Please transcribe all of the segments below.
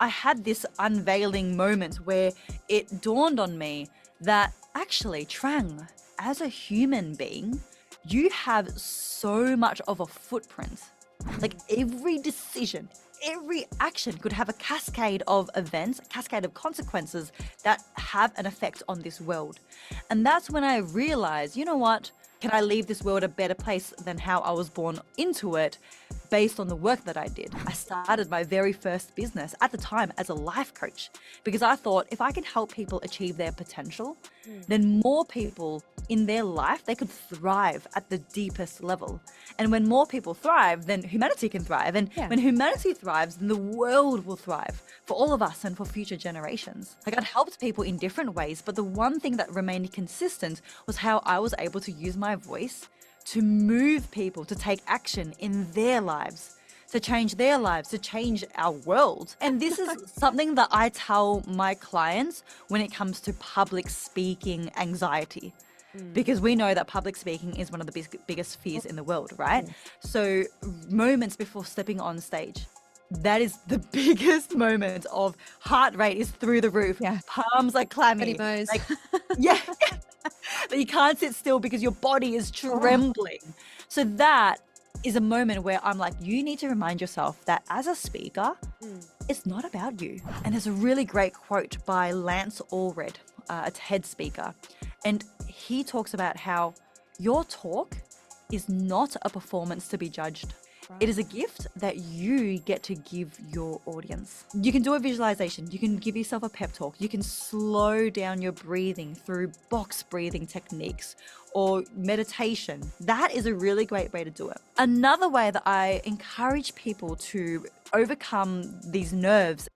I had this unveiling moment where it dawned on me that actually, Trang, as a human being, you have so much of a footprint. Like every decision, every action could have a cascade of events, a cascade of consequences that have an effect on this world. And that's when I realized, you know what? Can I leave this world a better place than how I was born into it based on the work that I did? I started my very first business at the time as a life coach because I thought if I can help people achieve their potential, then more people in their life, they could thrive at the deepest level. And when more people thrive, then humanity can thrive. And when humanity thrives, then the world will thrive for all of us and for future generations. Like I'd helped people in different ways, but the one thing that remained consistent was how I was able to use my voice to move people to take action in their lives, to change their lives, to change our world. And this is something that I tell my clients when it comes to public speaking anxiety. Because we know that public speaking is one of the biggest fears in the world, right? So moments before stepping on stage, that is the biggest moment of heart rate is through the roof. Palms are clammy. Like, that you can't sit still because your body is trembling. So that is a moment where I'm like, you need to remind yourself that as a speaker, it's not about you. And there's a really great quote by Lance Allred, a TED speaker. And he talks about how your talk is not a performance to be judged. It is a gift that you get to give your audience. You can do a visualization. You can give yourself a pep talk. You can slow down your breathing through box breathing techniques or meditation. That is a really great way to do it. Another way that I encourage people to overcome these nerves.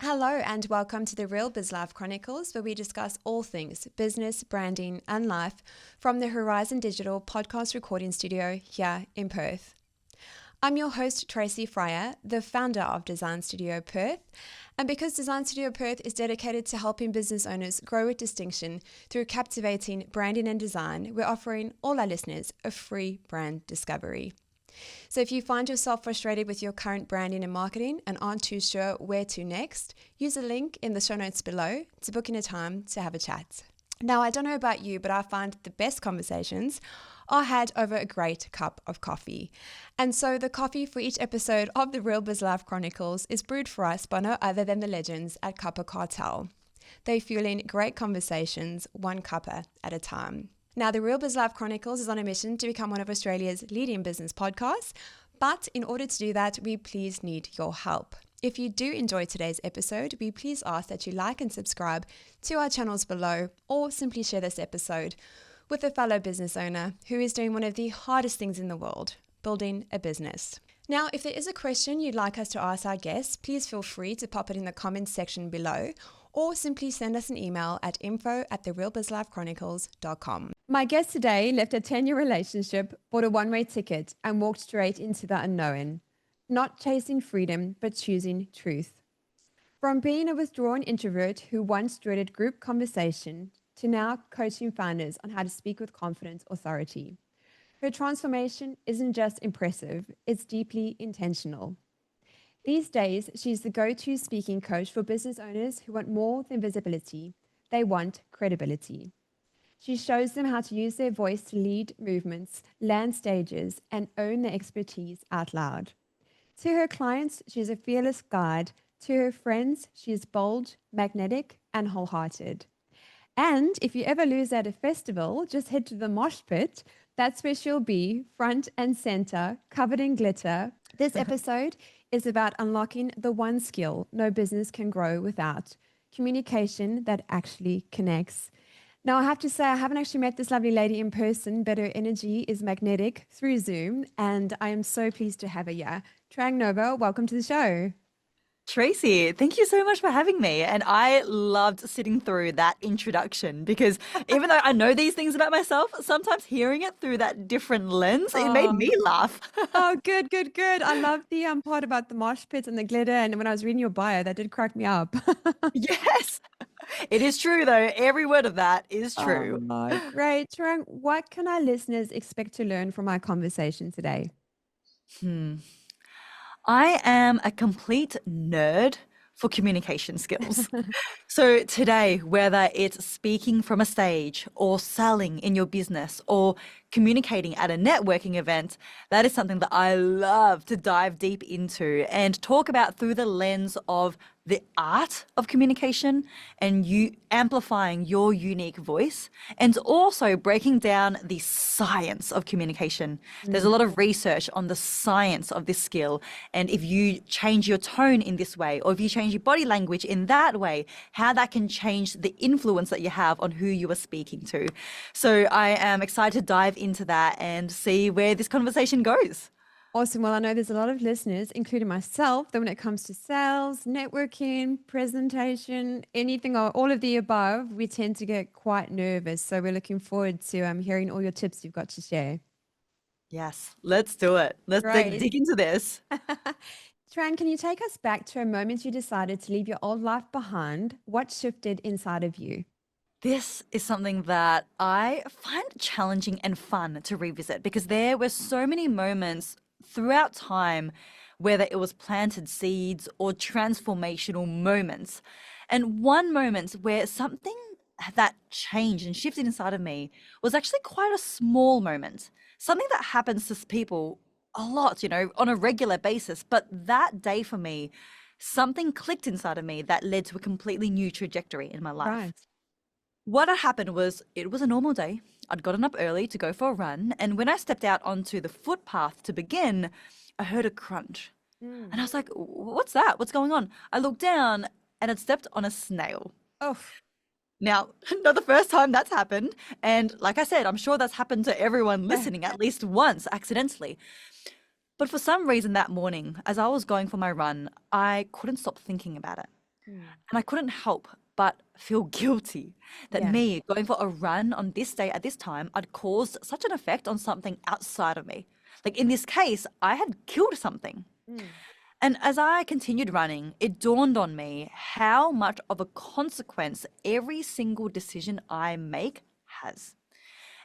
Hello and welcome to the Real Biz Life Chronicles, where we discuss all things business, branding and life from the Horizon Digital podcast recording studio here in Perth. I'm your host Tracy Fryer, the founder of Design Studio Perth, and because Design Studio Perth is dedicated to helping business owners grow with distinction through captivating branding and design, we're offering all our listeners a free brand discovery. So if you find yourself frustrated with your current branding and marketing and aren't too sure where to next, use a link in the show notes below to book in a time to have a chat. Now, I don't know about you, but I find the best conversations are had over a great cup of coffee. And so the coffee for each episode of the Real Biz Life Chronicles is brewed for us by no other than the legends at Cuppa Cartel. They're fueling great conversations, one cuppa at a time. Now, the Real Biz Life Chronicles is on a mission to become one of Australia's leading business podcasts, but in order to do that, we please need your help. If you do enjoy today's episode, we please ask that you like and subscribe to our channels below, or simply share this episode with a fellow business owner who is doing one of the hardest things in the world, building a business. Now, if there is a question you'd like us to ask our guests, please feel free to pop it in the comments section below, or simply send us an email at info@therealbizlifechronicles.com. My guest today left a 10-year relationship, bought a one-way ticket, and walked straight into the unknown. Not chasing freedom, but choosing truth. From being a withdrawn introvert who once dreaded group conversation, to now coaching founders on how to speak with confidence, authority. Her transformation isn't just impressive, it's deeply intentional. These days, she's the go-to speaking coach for business owners who want more than visibility. They want credibility. She shows them how to use their voice to lead movements, land stages, and own their expertise out loud. To her clients, she's a fearless guide. To her friends, she is bold, magnetic, and wholehearted. And if you ever lose at a festival, just head to the mosh pit. That's where she'll be, front and center, covered in glitter. This episode is about unlocking the one skill no business can grow without: communication that actually connects. Now, I have to say, I haven't actually met this lovely lady in person, but her energy is magnetic through Zoom, and I am so pleased to have her here. Trang Nova, welcome to the show. Tracy, thank you so much for having me. And I loved sitting through that introduction because even though I know these things about myself, sometimes hearing it through that different lens, it made me laugh. Oh, good. I love the part about the mosh pit and the glitter. And when I was reading your bio, that did crack me up. Yes. It is true, though. Every word of that is true. Oh, great. Trang, what can our listeners expect to learn from our conversation today? Hmm. I am a complete nerd for communication skills. So today, whether it's speaking from a stage or selling in your business or communicating at a networking event, that is something that I love to dive deep into and talk about through the lens of the art of communication and you amplifying your unique voice and also breaking down the science of communication. There's a lot of research on the science of this skill. And if you change your tone in this way, or if you change your body language in that way, how that can change the influence that you have on who you are speaking to. So I am excited to dive into that and see where this conversation goes. Awesome. Well, I know there's a lot of listeners, including myself, that when it comes to sales, networking, presentation, anything or all of the above, we tend to get quite nervous. So we're looking forward to hearing all your tips you've got to share. Yes, let's do it. Let's Great. dig into this. Tran, can you take us back to a moment you decided to leave your old life behind? What shifted inside of you? This is something that I find challenging and fun to revisit because there were so many moments throughout time, whether it was planted seeds or transformational moments. And one moment where something that changed and shifted inside of me was actually quite a small moment, something that happens to people a lot, on a regular basis. But that day for me, something clicked inside of me that led to a completely new trajectory in my life. Right. What had happened was it was a normal day. I'd gotten up early to go for a run, and when I stepped out onto the footpath to begin, I heard a crunch. And I was like, what's that? What's going on? I looked down and I'd stepped on a snail. Oh, Now, not the first time that's happened. And like I said, I'm sure that's happened to everyone listening at least once accidentally. But for some reason that morning, as I was going for my run, I couldn't stop thinking about it. And I couldn't help but feel guilty that Yeah. me going for a run on this day at this time, I'd caused such an effect on something outside of me. Like in this case, I had killed something. And as I continued running, it dawned on me how much of a consequence every single decision I make has.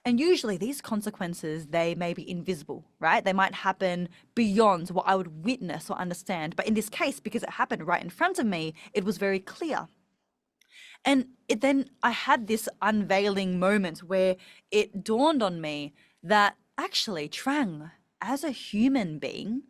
And usually these consequences, they may be invisible, right? They might happen beyond what I would witness or understand. But in this case, because it happened right in front of me, it was very clear. And then I had this unveiling moment where it dawned on me that actually, Trang, as a human being,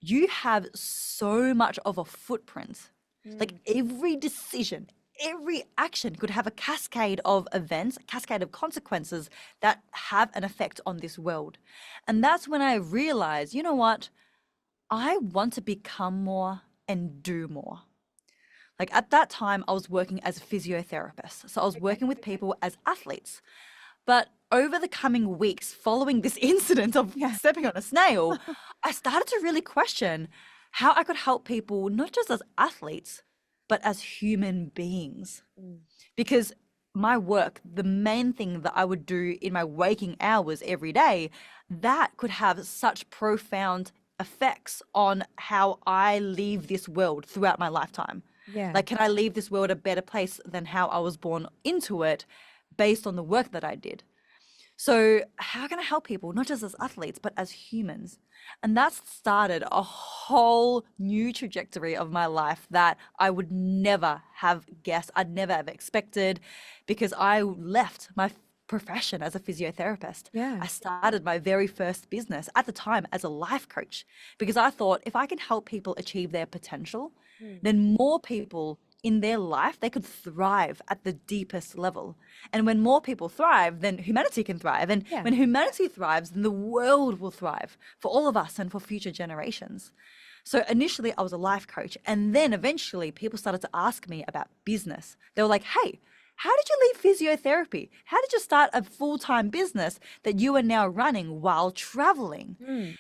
you have so much of a footprint. Like every decision, every action could have a cascade of events, a cascade of consequences that have an effect on this world. And that's when I realized, you know what? I want to become more and do more. Like at that time, I was working as a physiotherapist. So I was working with people as athletes. But over the coming weeks following this incident of stepping on a snail, I started to really question how I could help people, not just as athletes, but as human beings. Because my work, the main thing that I would do in my waking hours every day, that could have such profound effects on how I leave this world throughout my lifetime. Yeah. Like, can I leave this world a better place than how I was born into it based on the work that I did? So how can I help people, not just as athletes, but as humans? And that's started a whole new trajectory of my life that I would never have guessed, I'd never have expected, because I left my profession as a physiotherapist. Yeah. I started my very first business at the time as a life coach because I thought if I can help people achieve their potential, then more people in their life, they could thrive at the deepest level. And when more people thrive, then humanity can thrive. And when humanity thrives, then the world will thrive for all of us and for future generations. So initially I was a life coach. And then eventually people started to ask me about business. They were like, hey, how did you leave physiotherapy? How did you start a full-time business that you are now running while traveling?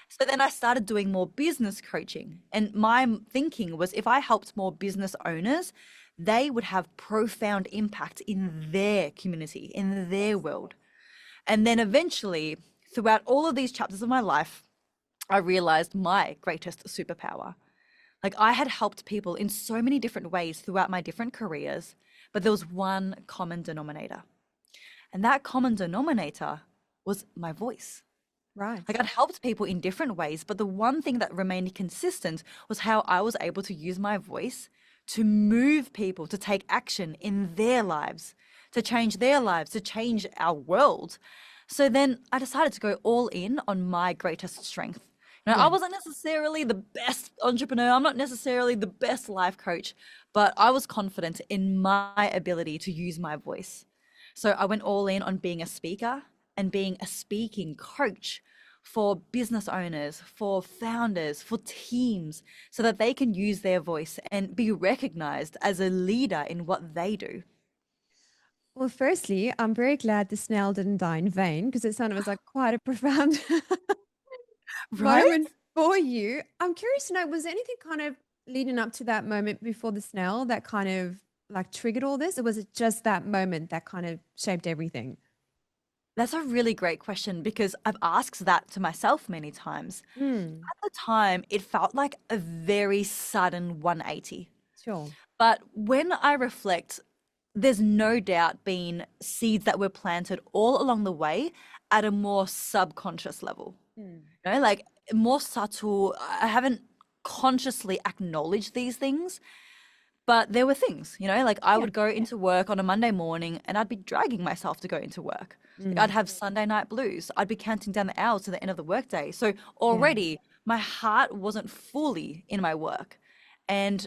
So then I started doing more business coaching. And my thinking was if I helped more business owners, they would have profound impact in their community, in their world. And then eventually, throughout all of these chapters of my life, I realized my greatest superpower. Like I had helped people in so many different ways throughout my different careers, but there was one common denominator. And that common denominator was my voice. Right. Like I'd helped people in different ways, but the one thing that remained consistent was how I was able to use my voice to move people to take action in their lives, to change their lives, to change our world. So then I decided to go all in on my greatest strength. Now, I Yeah. wasn't necessarily the best entrepreneur. I'm not necessarily the best life coach, but I was confident in my ability to use my voice. So I went all in on being a speaker and being a speaking coach for business owners, for founders, for teams, so that they can use their voice and be recognized as a leader in what they do. Well, firstly, I'm very glad the snail didn't die in vain because it sounded was like quite a profound Right? moment for you. I'm curious to know, was there anything kind of leading up to that moment before the snail that kind of like triggered all this? Or was it just that moment that kind of shaped everything? That's a really great question because I've asked that to myself many times. Mm, At the time, it felt like a very sudden 180. sure. But when I reflect, there's no doubt been seeds that were planted all along the way at a more subconscious level. Mm, Like more subtle. I haven't consciously acknowledged these things, but there were things, like I yeah. would go into work on a Monday morning and I'd be dragging myself to go into work. Like I'd Mm, have Sunday night blues. I'd be counting down the hours to the end of the workday. So yeah. already my heart wasn't fully in my work. And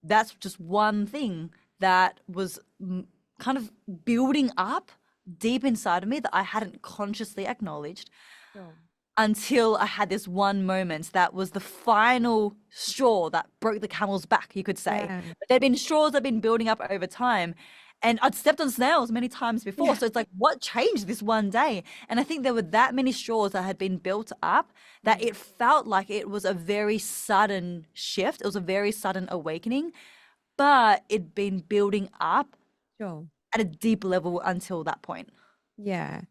that's just one thing that was kind of building up deep inside of me that I hadn't consciously acknowledged Sure. until I had this one moment that was the final straw that broke the camel's back, you could say. Yeah. But there'd been straws that had been building up over time. And I'd stepped on snails many times before. Yeah. So it's like, what changed this one day? And I think there were that many straws that had been built up that Mm, it felt like it was a very sudden shift. It was a very sudden awakening, but it'd been building up sure. at a deep level until that point. Yeah.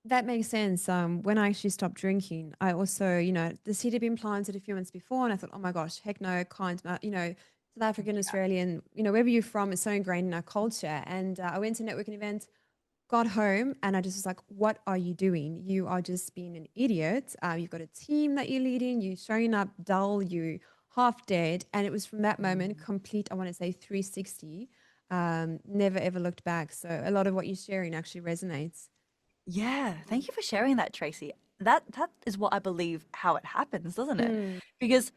That makes sense. When I actually stopped drinking, I also, the seed had been planted a few months before, and I thought, oh my gosh, heck no, can't. South African, Australian, wherever you're from, it's so ingrained in our culture. And I went to a networking event, got home, and I just was like, what are you doing? You are just being an idiot. You've got a team that you're leading, you showing up dull, you half dead. And it was from that moment, complete, I want to say 360, never ever looked back. So a lot of what you're sharing actually resonates. Yeah, thank you for sharing that, Tracy. That is what I believe how it happens, doesn't it? Because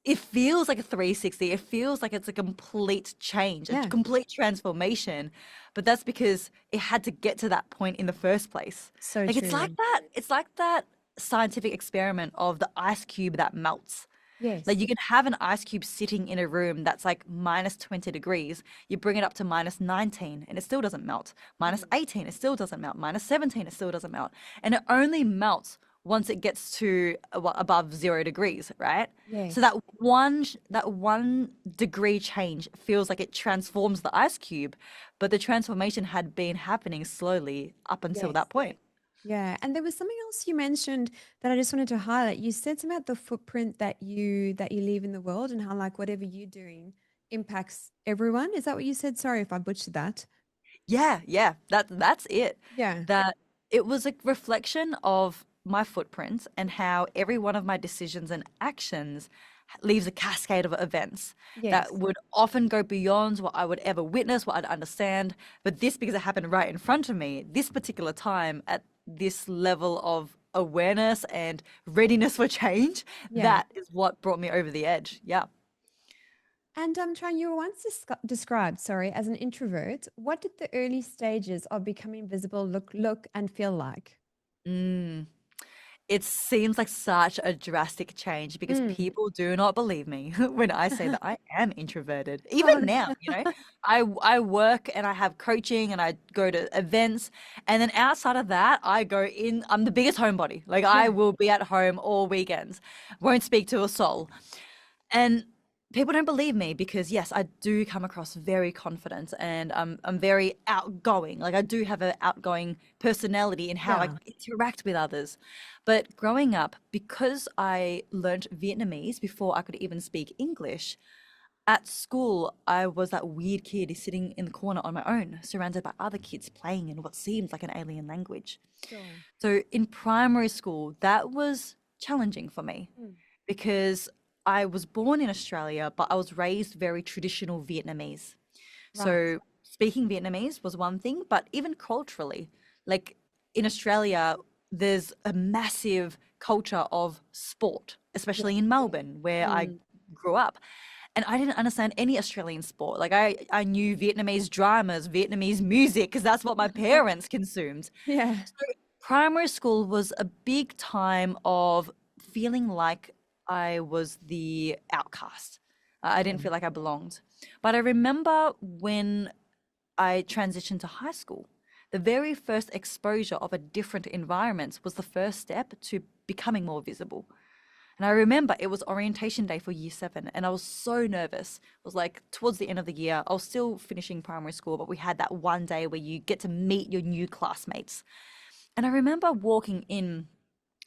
it feels like a 360. It feels like it's a complete change, a Yeah, complete transformation. But that's because it had to get to that point in the first place. so Like it's like true. that. It's like that scientific experiment of the ice cube that melts. Like Yes. you can have an ice cube sitting in a room that's like minus 20 degrees. You bring it up to minus 19 and it still doesn't melt. Minus Mm. 18, it still doesn't melt. Minus 17, it still doesn't melt. And it only melts once it gets to above 0 degrees, right? So Yes. that 1 degree change feels like it transforms the ice cube, but the transformation had been happening slowly up until Yes. that point. Yeah. And there was something else you mentioned that I just wanted to highlight. You said something about the footprint that you leave in the world and how like whatever you're doing impacts everyone. Is that what you said? Sorry if I butchered that. Yeah, yeah, that's it. Yeah. That it was a reflection of my footprint and how every one of my decisions and actions leaves a cascade of events that Yes. would often go beyond what I would ever witness, what I'd understand. But this, because it happened right in front of me, this particular time at this level of awareness and readiness for change, Yeah. that is what brought me over the edge. Yeah. And Tran, you were once described, sorry, as an introvert. What did the early stages of becoming visible look and feel like? Mm. It seems like such a drastic change because Mm. people do not believe me when I say that I am introverted. Even Oh, now, I work and I have coaching and I go to events, and then outside of that, I go in. I'm the biggest homebody. Like I yeah. will be at home all weekends, won't speak to a soul. And people don't believe me because yes, I do come across very confident and I'm very outgoing. Like I do have an outgoing personality in how I Yeah. interact with others. But growing up, because I learnt Vietnamese before I could even speak English, At school, I was that weird kid sitting in the corner on my own, surrounded by other kids playing in what seemed like an alien language. Sure. So in primary school, that was challenging for me Mm. because I was born in Australia, but I was raised very traditional Vietnamese. Right. So speaking Vietnamese was one thing, but even culturally, like in Australia, there's a massive culture of sport, Yeah. especially in Melbourne, where I Mm. grew up. And I didn't understand any Australian sport. Like I knew Vietnamese dramas, Vietnamese music, because that's what my parents consumed. Yeah. So primary school was a big time of feeling like I was the outcast. I didn't feel like I belonged. But I remember when I transitioned to high school, the very first exposure of a different environment was the first step to becoming more visible. And I remember it was orientation day for year 7, and I was so nervous. It was like towards the end of the year. I was still finishing primary school, but we had that one day where you get to meet your new classmates. And I remember walking in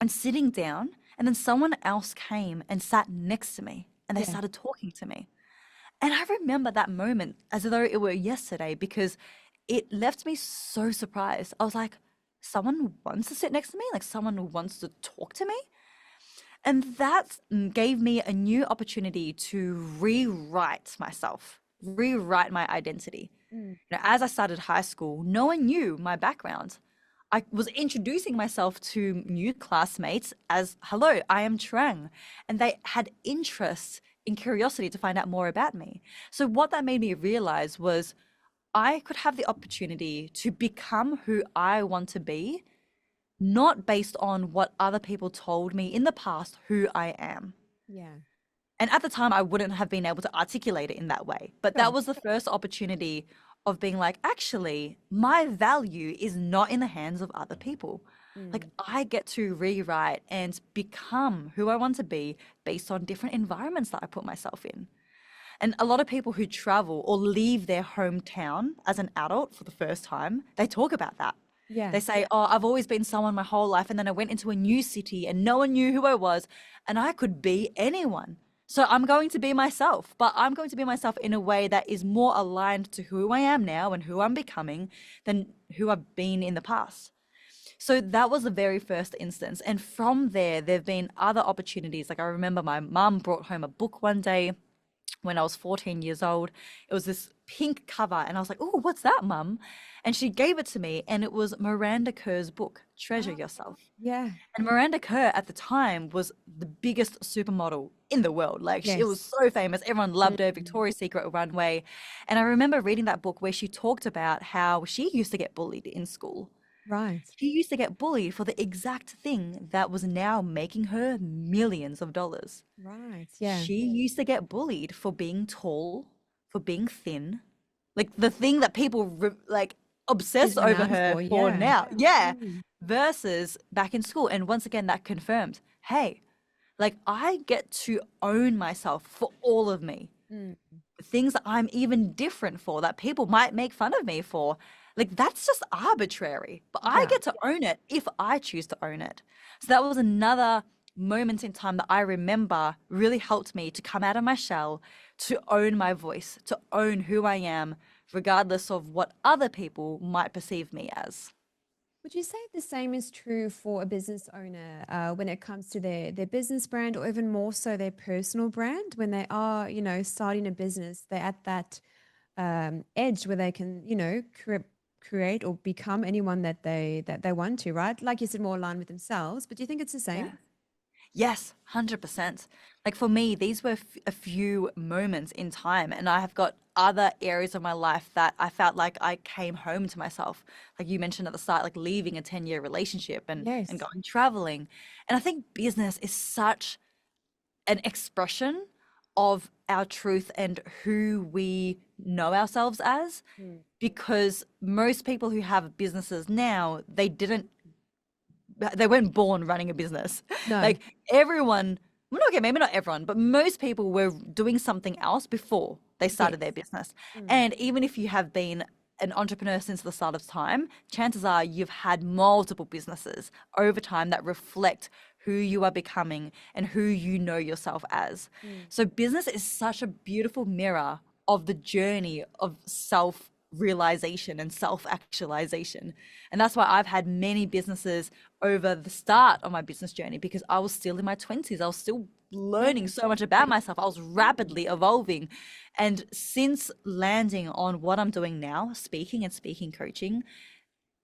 and sitting down, and then someone else came and sat next to me, and they Yeah. started talking to me. And I remember that moment as though it were yesterday because it left me so surprised. I was like, someone wants to sit next to me? Like someone wants to talk to me? And that gave me a new opportunity to rewrite myself, rewrite my identity. Mm. As I started high school, no one knew my background. I was introducing myself to new classmates as, hello, I am Trang. And they had interest in curiosity to find out more about me. So, what that made me realize was I could have the opportunity to become who I want to be, not based on what other people told me in the past who I am. Yeah. And at the time, I wouldn't have been able to articulate it in that way. But that Sure. was the first opportunity of being like, actually, my value is not in the hands of other people. Like, Mm. I get to rewrite and become who I want to be based on different environments that I put myself in. And a lot of people who travel or leave their hometown as an adult for the first time, they talk about that. Yeah. They say, oh, I've always been someone my whole life. And then I went into a new city and no one knew who I was. And I could be anyone. So I'm going to be myself, but I'm going to be myself in a way that is more aligned to who I am now and who I'm becoming than who I've been in the past. So that was the very first instance. And from there have been other opportunities. Like I remember my mum brought home a book one day when I was 14 years old. It was this pink cover, and I was like, oh, what's that, mum? And she gave it to me, and it was Miranda Kerr's book, Treasure Oh, Yourself. yeah. And Miranda Kerr at the time was the biggest supermodel in the world. Like it was Yes. so famous. Everyone loved her, Mm. Victoria's Secret runway. And I remember reading that book where she talked about how she used to get bullied in school. Right. She used to get bullied for the exact thing that was now making her millions of dollars. Right. Yeah. She used to get bullied for being tall, for being thin, like the thing that people like obsess She's over renowned her for, for yeah. now. Yeah. Mm. Versus back in school. And once again, that confirmed, hey, like I get to own myself for all of me. Mm. The things that I'm even different for, that people might make fun of me for, like that's just arbitrary. But I Yeah. get to own it if I choose to own it. So that was another moment in time that I remember really helped me to come out of my shell, to own my voice, to own who I am, regardless of what other people might perceive me as. Would you say the same is true for a business owner when it comes to their business brand, or even more so their personal brand? When they are, starting a business, they're at that edge where they can, create or become anyone that they want to, right? Like you said, more aligned with themselves. But do you think it's the same? Yeah. Yes, 100%. Like for me, these were a few moments in time, and I have got other areas of my life that I felt like I came home to myself. Like you mentioned at the start, like leaving a 10-year relationship and Yes. going traveling. And I think business is such an expression of our truth and who we know ourselves as, Mm. because most people who have businesses now, they weren't born running a business. No. Like everyone, well, okay, maybe not everyone, but most people were doing something else before they started their Yes. business. Mm. And even if you have been an entrepreneur since the start of time, chances are you've had multiple businesses over time that reflect who you are becoming and who you know yourself as. So business is such a beautiful mirror of the journey of self realization and self actualization. And that's why I've had many businesses over the start of my business journey, because I was still in my 20s. I was still learning so much about myself. I was rapidly evolving. And since landing on what I'm doing now, speaking and speaking coaching,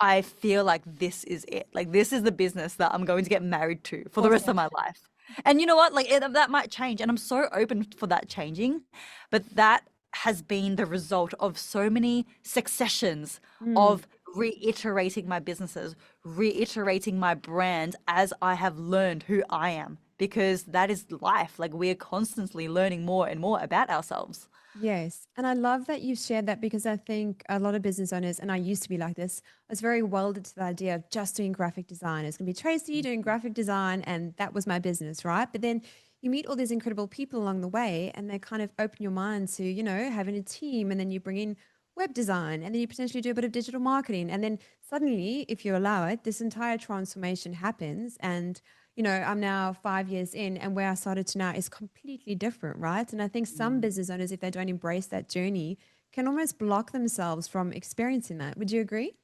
I feel like this is it. Like this is the business that I'm going to get married to for the rest of my life. And you know what? Like that might change, and I'm so open for that changing. But that has been the result of so many successions of reiterating my businesses, reiterating my brand as I have learned who I am, because that is life. Like we are constantly learning more and more about ourselves. Yes. And I love that you shared that, because I think a lot of business owners, and I used to be like this, I was very welded to the idea of just doing graphic design. It's going to be Tracy doing graphic design, and that was my business, right? But then you meet all these incredible people along the way, and they kind of open your mind to, having a team, and then you bring in web design, and then you potentially do a bit of digital marketing. And then suddenly, if you allow it, this entire transformation happens. And I'm now 5 years in, and where I started to now is completely different, right? And I think some business owners, if they don't embrace that journey, can almost block themselves from experiencing that. Would you agree?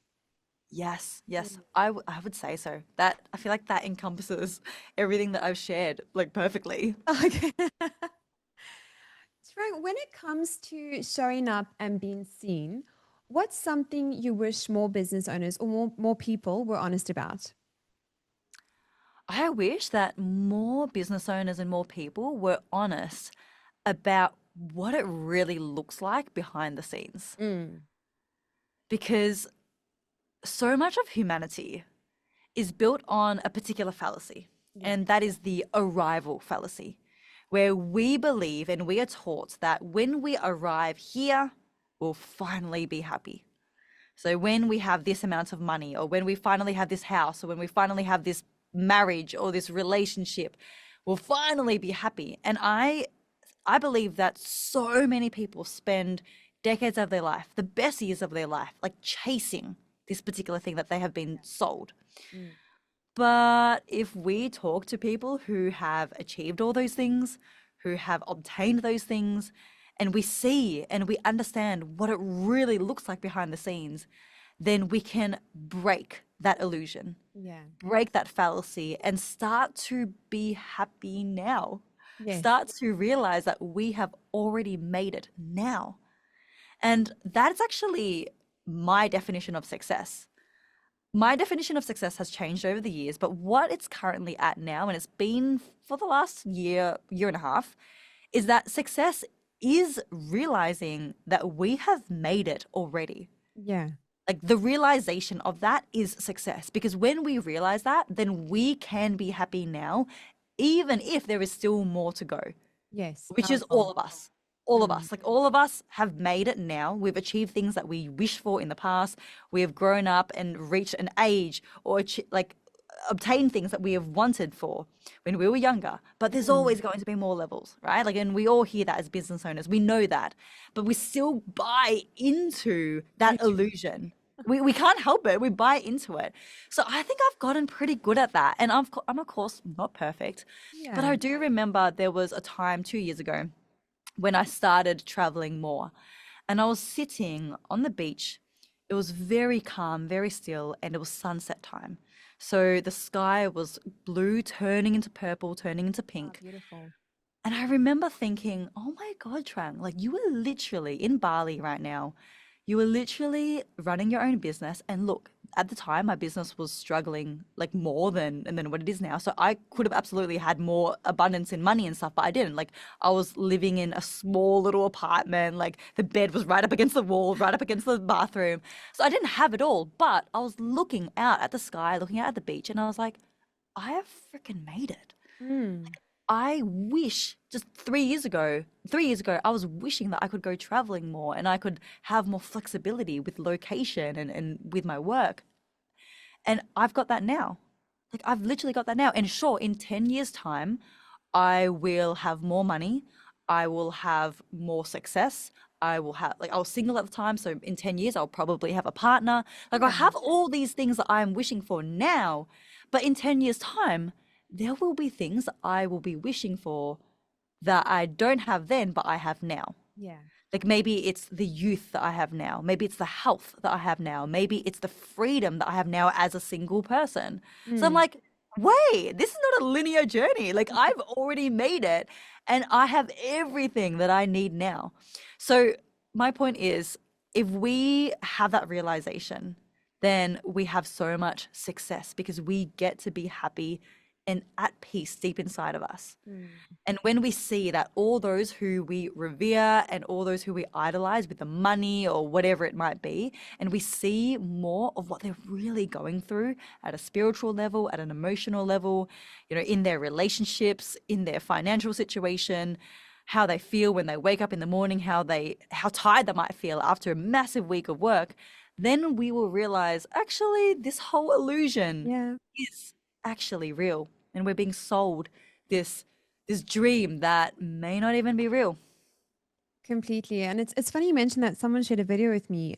Yes, yes, I would say so. That I feel like that encompasses everything that I've shared like perfectly. Okay. So when it comes to showing up and being seen, what's something you wish more business owners or more people were honest about? I wish that more business owners and more people were honest about what it really looks like behind the scenes, Mm. because so much of humanity is built on a particular fallacy, Yeah. and that is the arrival fallacy, where we believe and we are taught that when we arrive here, we'll finally be happy. So when we have this amount of money, or when we finally have this house, or when we finally have this marriage or this relationship, we'll finally be happy. And I believe that so many people spend decades of their life, the best years of their life, like chasing this particular thing that they have been sold. Mm. But if we talk to people who have achieved all those things, who have obtained those things, and we see and we understand what it really looks like behind the scenes, then we can break that illusion, Yeah. break that fallacy, and start to be happy now. Yes. Start to realize that we have already made it now. And that's actually my definition of success. My definition of success has changed over the years, but what it's currently at now, and it's been for the last year, year and a half, is that success is realizing that we have made it already. Yeah. Like the realization of that is success, because when we realize that, then we can be happy now, even if there is still more to go, Yes. which is Powerful. all of us. All of Mm. us, like all of us have made it now. We've achieved things that we wished for in the past. We have grown up and reached an age, or like obtained things that we have wanted for when we were younger. But there's always going to be more levels, right? Like, and we all hear that as business owners. We know that, but we still buy into that illusion. We can't help it. We buy into it. So I think I've gotten pretty good at that. And I'm of course not perfect, but Yeah. I do remember there was a time 2 years ago when I started traveling more, and I was sitting on the beach. It was very calm, very still, and it was sunset time. So the sky was blue, turning into purple, turning into Oh, pink. beautiful. And I remember thinking, oh my God, Trang, like you are literally in Bali right now. You were literally running your own business. And look, at the time, my business was struggling like more than what it is now. So I could have absolutely had more abundance in money and stuff, but I didn't. Like I was living in a small little apartment. Like the bed was right up against the wall, right up against the bathroom. So I didn't have it all, but I was looking out at the sky, looking out at the beach, and I was like, I have freaking made it. Mm. I wish just 3 years ago, I was wishing that I could go traveling more and I could have more flexibility with location and with my work. And I've got that now. Like I've literally got that now. And sure, in 10 years' time, I will have more money. I will have more success. I will have, like, I was single at the time. So in 10 years, I'll probably have a partner. Like I Yeah. have all these things that I'm wishing for now. But in 10 years' time, there will be things I will be wishing for that I don't have then, but I have now. Yeah. Like maybe it's the youth that I have now. Maybe it's the health that I have now. Maybe it's the freedom that I have now as a single person. So I'm Mm. like, wait, this is not a linear journey. Like I've already made it and I have everything that I need now. So my point is, if we have that realization, then we have so much success because we get to be happy and at peace deep inside of us. Mm. And when we see that all those who we revere and all those who we idolize with the money or whatever it might be, and we see more of what they're really going through at a spiritual level, at an emotional level, in their relationships, in their financial situation, how they feel when they wake up in the morning, how tired they might feel after a massive week of work, then we will realize actually this whole illusion Yeah. is actually real. And we're being sold this dream that may not even be real. Completely. And it's funny you mentioned that. Someone shared a video with me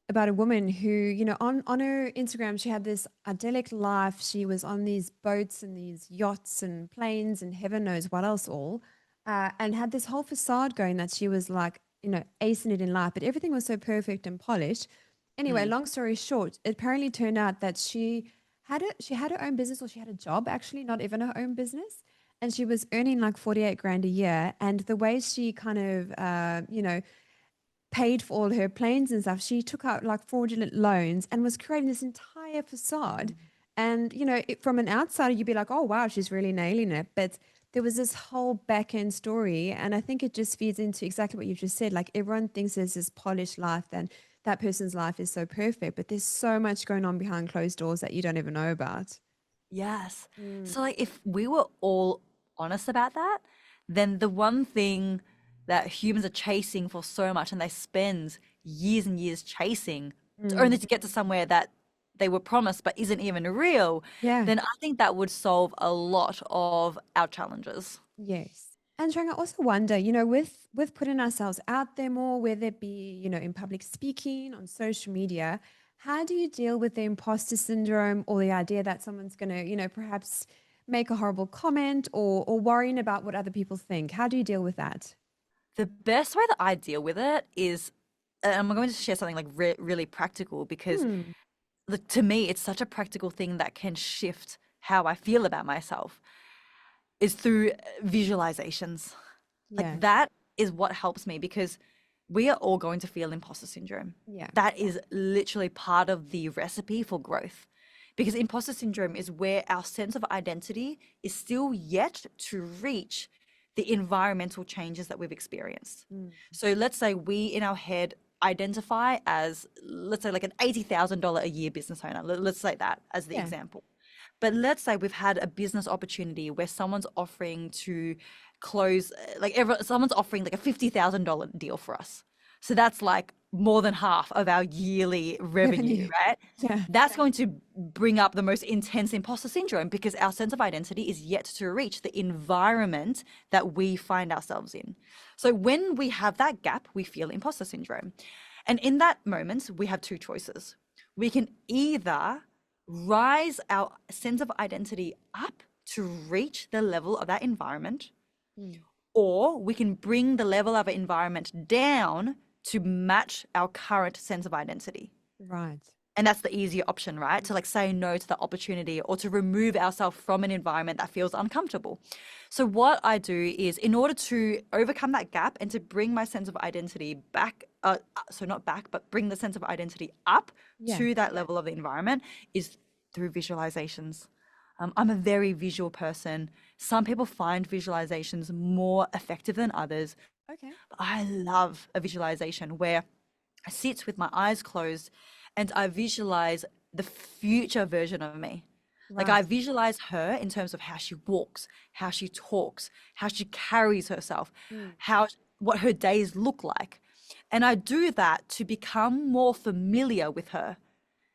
about a woman who, on her Instagram, she had this idyllic life. She was on these boats and these yachts and planes and heaven knows what else all, and had this whole facade going that she was like, acing it in life, but everything was so perfect and polished. Anyway, Mm. long story short, it apparently turned out that she had her own business, or she had a job, actually, not even her own business. And she was earning like 48 grand a year. And the way she kind of, paid for all her planes and stuff, she took out like fraudulent loans and was creating this entire facade. And, from an outsider, you'd be like, oh, wow, she's really nailing it. But there was this whole back end story. And I think it just feeds into exactly what you just said. Like everyone thinks there's this polished life and that person's life is so perfect, but there's so much going on behind closed doors that you don't even know about. Yes. Mm. So like if we were all honest about that, then the one thing that humans are chasing for so much and they spend years and years chasing only Mm. to get to somewhere that they were promised but isn't even real, Yeah. then I think that would solve a lot of our challenges. Yes. And Trang, I also wonder, with putting ourselves out there more, whether it be, in public speaking, on social media, how do you deal with the imposter syndrome or the idea that someone's going to, perhaps make a horrible comment or worrying about what other people think? How do you deal with that? The best way that I deal with it is, and I'm going to share something like really practical because Hmm. to me, it's such a practical thing that can shift how I feel about myself is through visualizations. Yeah. Like that is what helps me because we are all going to feel imposter syndrome. Yeah. That is literally part of the recipe for growth. Because imposter syndrome is where our sense of identity is still yet to reach the environmental changes that we've experienced. Mm. So let's say we in our head identify as, let's say, like an $80,000 a year business owner. Let's say that as the Yeah. example. But let's say we've had a business opportunity where someone's offering to close, someone's offering like a $50,000 deal for us. So that's like more than half of our yearly revenue, Revenue. right? Yeah. That's going to bring up the most intense imposter syndrome because our sense of identity is yet to reach the environment that we find ourselves in. So when we have that gap, we feel imposter syndrome. And in that moment, we have two choices. We can either rise our sense of identity up to reach the level of that environment, Mm. or we can bring the level of environment down to match our current sense of identity. Right. And that's the easier option, right? To like say no to the opportunity or to remove ourselves from an environment that feels uncomfortable. So what I do is in order to overcome that gap and to bring my sense of identity back, so not back, but bring the sense of identity up Yeah. to that level of the environment is through visualizations. I'm a very visual person. Some people find visualizations more effective than others. Okay. I love a visualization where I sit with my eyes closed and I visualize the future version of me. Like I Right. visualize her in terms of how she walks, how she talks, how she carries herself, Mm. what her days look like. And I do that to become more familiar with her.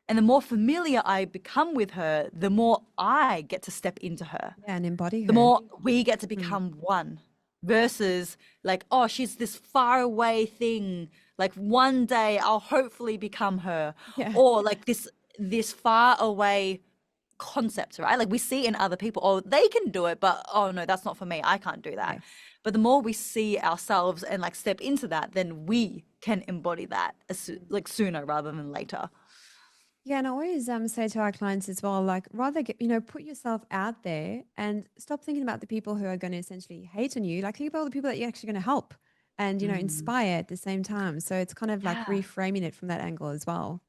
And the more familiar I become with her, the more I get to step into her, Yeah, and embody the her. more we get to Mm. become one versus like, oh, she's this far away thing. Like one day I'll hopefully become her, Yeah. or like this far away concepts, right? Like we see in other people, oh, they can do it, but oh no, that's not for me. I can't do that. Yes. But the more we see ourselves and like step into that, then we can embody that like sooner rather than later. Yeah, and I always say to our clients as well, like rather get, put yourself out there and stop thinking about the people who are going to essentially hate on you. Like think about all the people that you're actually going to help and Mm. inspire at the same time. So it's kind of like Yeah, reframing it from that angle as well.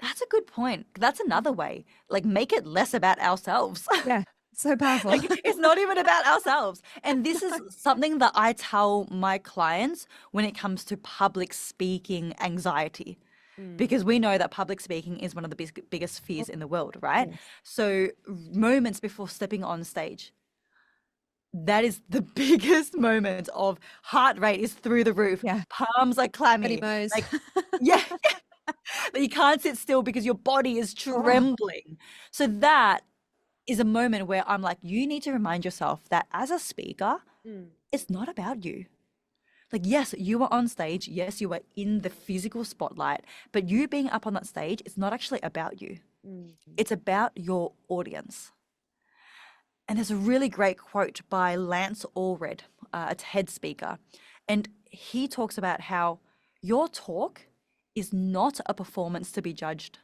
that's a good point. That's another way. Like make it less about ourselves. Yeah, so powerful. Like it's not even about ourselves. And this is something that I tell my clients when it comes to public speaking anxiety. Mm. Because we know that public speaking is one of the biggest fears in the world, right? Yes. So moments before stepping on stage, that is the biggest moment of heart rate is through the roof, Yeah. palms are Bloody clammy, Mo's. like yeah, that you can't sit still because your body is Oh. trembling. So that is a moment where I'm like, you need to remind yourself that as a speaker, Mm. it's not about you. Like, yes, you are on stage. Yes, you are in the physical spotlight, but you being up on that stage, it's not actually about you. Mm. It's about your audience. And there's a really great quote by Lance Allred, a TED speaker. And he talks about how your talk is not a performance to be judged.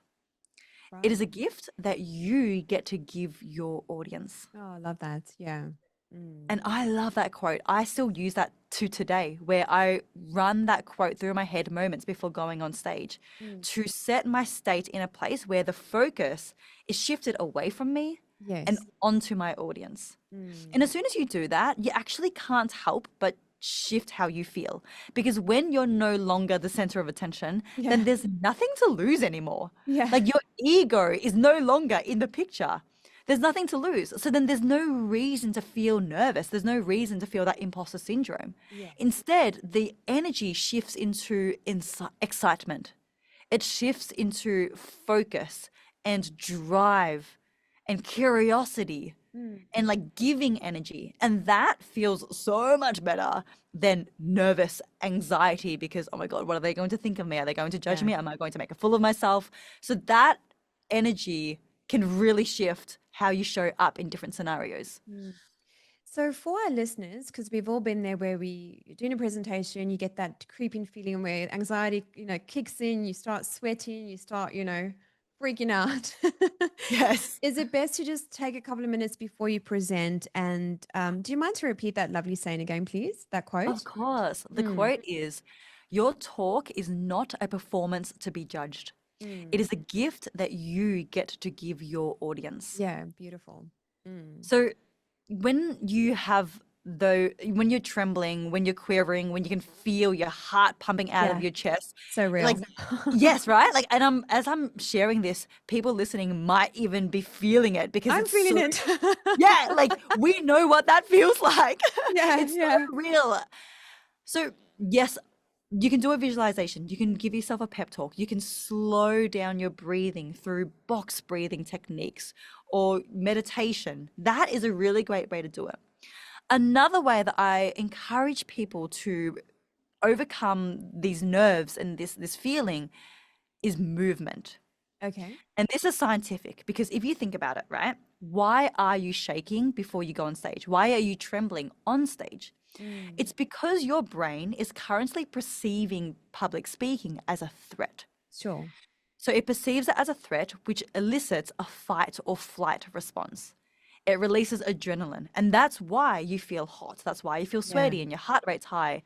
It Right. is a gift that you get to give your audience. Oh, I love that. Yeah. Mm. And I love that quote. I still use that to today, where I run that quote through my head moments before going on stage Mm. to set my state in a place where the focus is shifted away from me and Yes. onto my audience. Mm. And as soon as you do that, you actually can't help but shift how you feel. Because when you're no longer the center of attention, Yeah. then there's nothing to lose anymore. Yeah. Like your ego is no longer in the picture. There's nothing to lose. So then there's no reason to feel nervous. There's no reason to feel that imposter syndrome. Yeah. Instead, the energy shifts into excitement. It shifts into focus and drive and curiosity Mm. and like giving energy. And that feels so much better than nervous anxiety because, oh my God, what are they going to think of me? Are they going to judge Yeah. me? Am I going to make a fool of myself? So that energy can really shift how you show up in different scenarios. Mm. So for our listeners, because we've all been there where you're doing a presentation, you get that creeping feeling where anxiety, kicks in, you start sweating, you start, freaking out. Yes. Is it best to just take a couple of minutes before you present? And do you mind to repeat that lovely saying again, please? That Of quote? course. The Mm. quote is, your talk is not a performance to be judged. It Mm. is a gift that you get to give your audience. Yeah, beautiful. Mm. So when you're trembling, when you're quivering, when you can feel your heart pumping out of Yeah, your chest, so real. like yes, right? Like and as I'm sharing this, people listening might even be feeling it because I'm it's feeling so it. yeah, like we know what that feels like. Yeah, It's so yeah. real. So yes, you can do a visualization. You can give yourself a pep talk. You can slow down your breathing through box breathing techniques or meditation. That is a really great way to do it. Another way that I encourage people to overcome these nerves and this feeling is movement. Okay. And this is scientific because if you think about it, right? Why are you shaking before you go on stage? Why are you trembling on stage? Mm. It's because your brain is currently perceiving public speaking as a threat. Sure. So it perceives it as a threat, which elicits a fight or flight response. It releases adrenaline, and that's why you feel hot. That's why you feel Yeah. sweaty and your heart rate's high.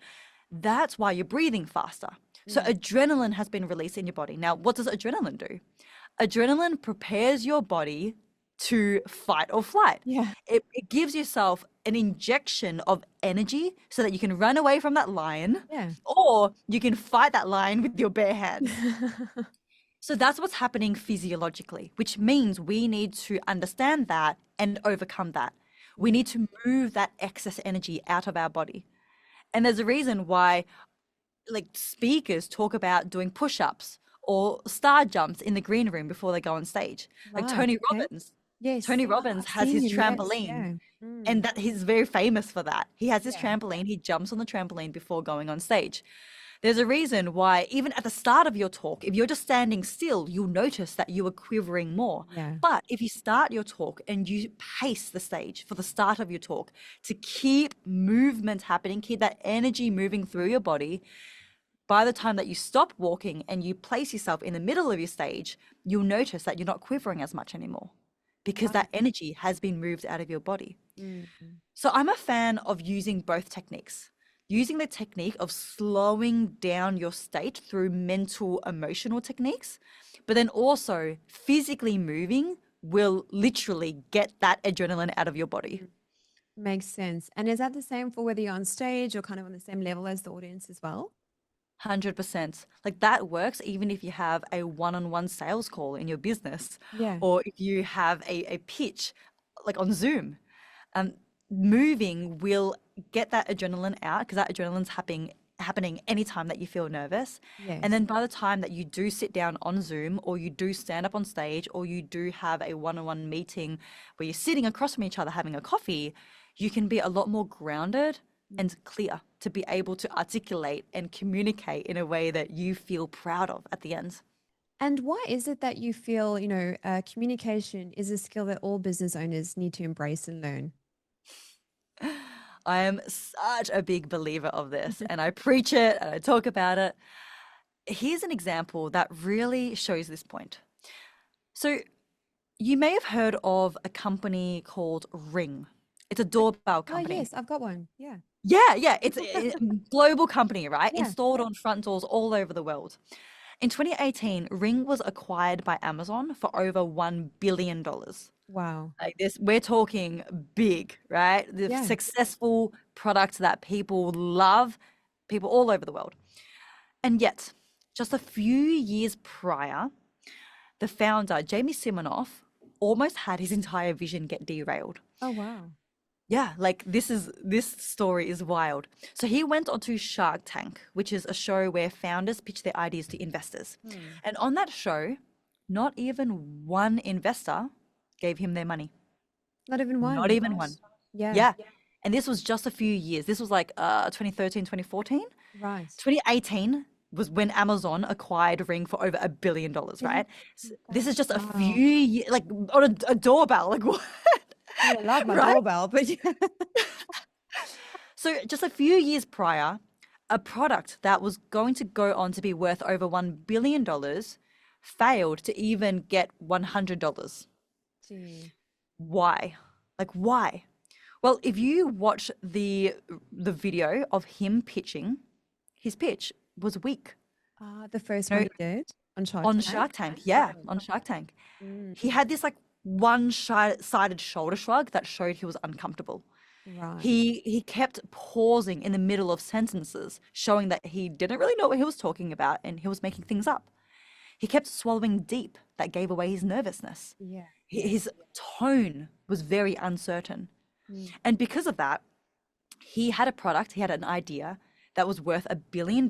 That's why you're breathing faster. So Mm. adrenaline has been released in your body. Now, what does adrenaline do? Adrenaline prepares your body to fight or flight. Yeah. It gives yourself an injection of energy so that you can run away from that lion Yeah. or you can fight that lion with your bare hands. So that's what's happening physiologically, which means we need to understand that and overcome that. We need to move that excess energy out of our body. And there's a reason why like speakers talk about doing push-ups or star jumps in the green room before they go on stage. Like Right. Tony Okay. Robbins. Yes. Tony Robbins I've has seen his him. Yes. trampoline Yeah. Mm. and that he's very famous for that. He has his Yeah. trampoline, he jumps on the trampoline before going on stage. There's a reason why even at the start of your talk, if you're just standing still, you'll notice that you are quivering more. Yeah. But if you start your talk and you pace the stage for the start of your talk to keep movement happening, keep that energy moving through your body, by the time that you stop walking and you place yourself in the middle of your stage, you'll notice that you're not quivering as much anymore because that energy has been moved out of your body. Mm-hmm. So I'm a fan of using both techniques. Using the technique of slowing down your state through mental, emotional techniques, but then also physically moving will literally get that adrenaline out of your body. Makes sense. And is that the same for whether you're on stage or kind of on the same level as the audience as well? 100%. Like that works even if you have a one-on-one sales call in your business Yeah. or if you have a pitch like on Zoom. Um, Moving will get that adrenaline out because that adrenaline's happening anytime that you feel nervous. Yes. And then by the time that you do sit down on Zoom or you do stand up on stage or you do have a one-on-one meeting where you're sitting across from each other having a coffee, you can be a lot more grounded and clear to be able to articulate and communicate in a way that you feel proud of at the end. And why is it that you feel, communication is a skill that all business owners need to embrace and learn? I am such a big believer of this and I preach it and I talk about it. Here's an example that really shows this point. So, you may have heard of a company called Ring. It's a doorbell Oh, company. yes, I've got one. Yeah. Yeah. It's a global company, right? Yeah. Installed on front doors all over the world. In 2018, Ring was acquired by Amazon for over $1 billion. Wow. Like this, we're talking big, right? The Yeah. successful product that people love, people all over the world. And yet, just a few years prior, the founder, Jamie Siminoff, almost had his entire vision get derailed. Oh, wow. Yeah, like this story is wild. So he went onto Shark Tank, which is a show where founders pitch their ideas to investors. And on that show, not even one investor gave him their money. Not even one. Not even one. Yeah. Yeah. And this was just a few years. This was like 2013, 2014. Right. 2018 was when Amazon acquired Ring for over $1 billion, right? This is just a Wow. few years, like on a doorbell. Like what? I love my Right? doorbell, but yeah. So just a few years prior, a product that was going to go on to be worth over $1 billion failed to even get $100. Gee. Why? Like why? Well, if you watch the video of him pitching, his pitch was weak. The first No, one he did on Shark on Tank? Shark Tank, yeah, on Shark Tank. Mm, He had this like one-sided shoulder shrug that showed he was uncomfortable. right. He kept pausing in the middle of sentences, showing that he didn't really know what he was talking about and he was making things up. He kept swallowing deep, that gave away his nervousness. Yeah. His tone was very uncertain. Mm. And because of that, he had a product, he had an idea that was worth $1 billion,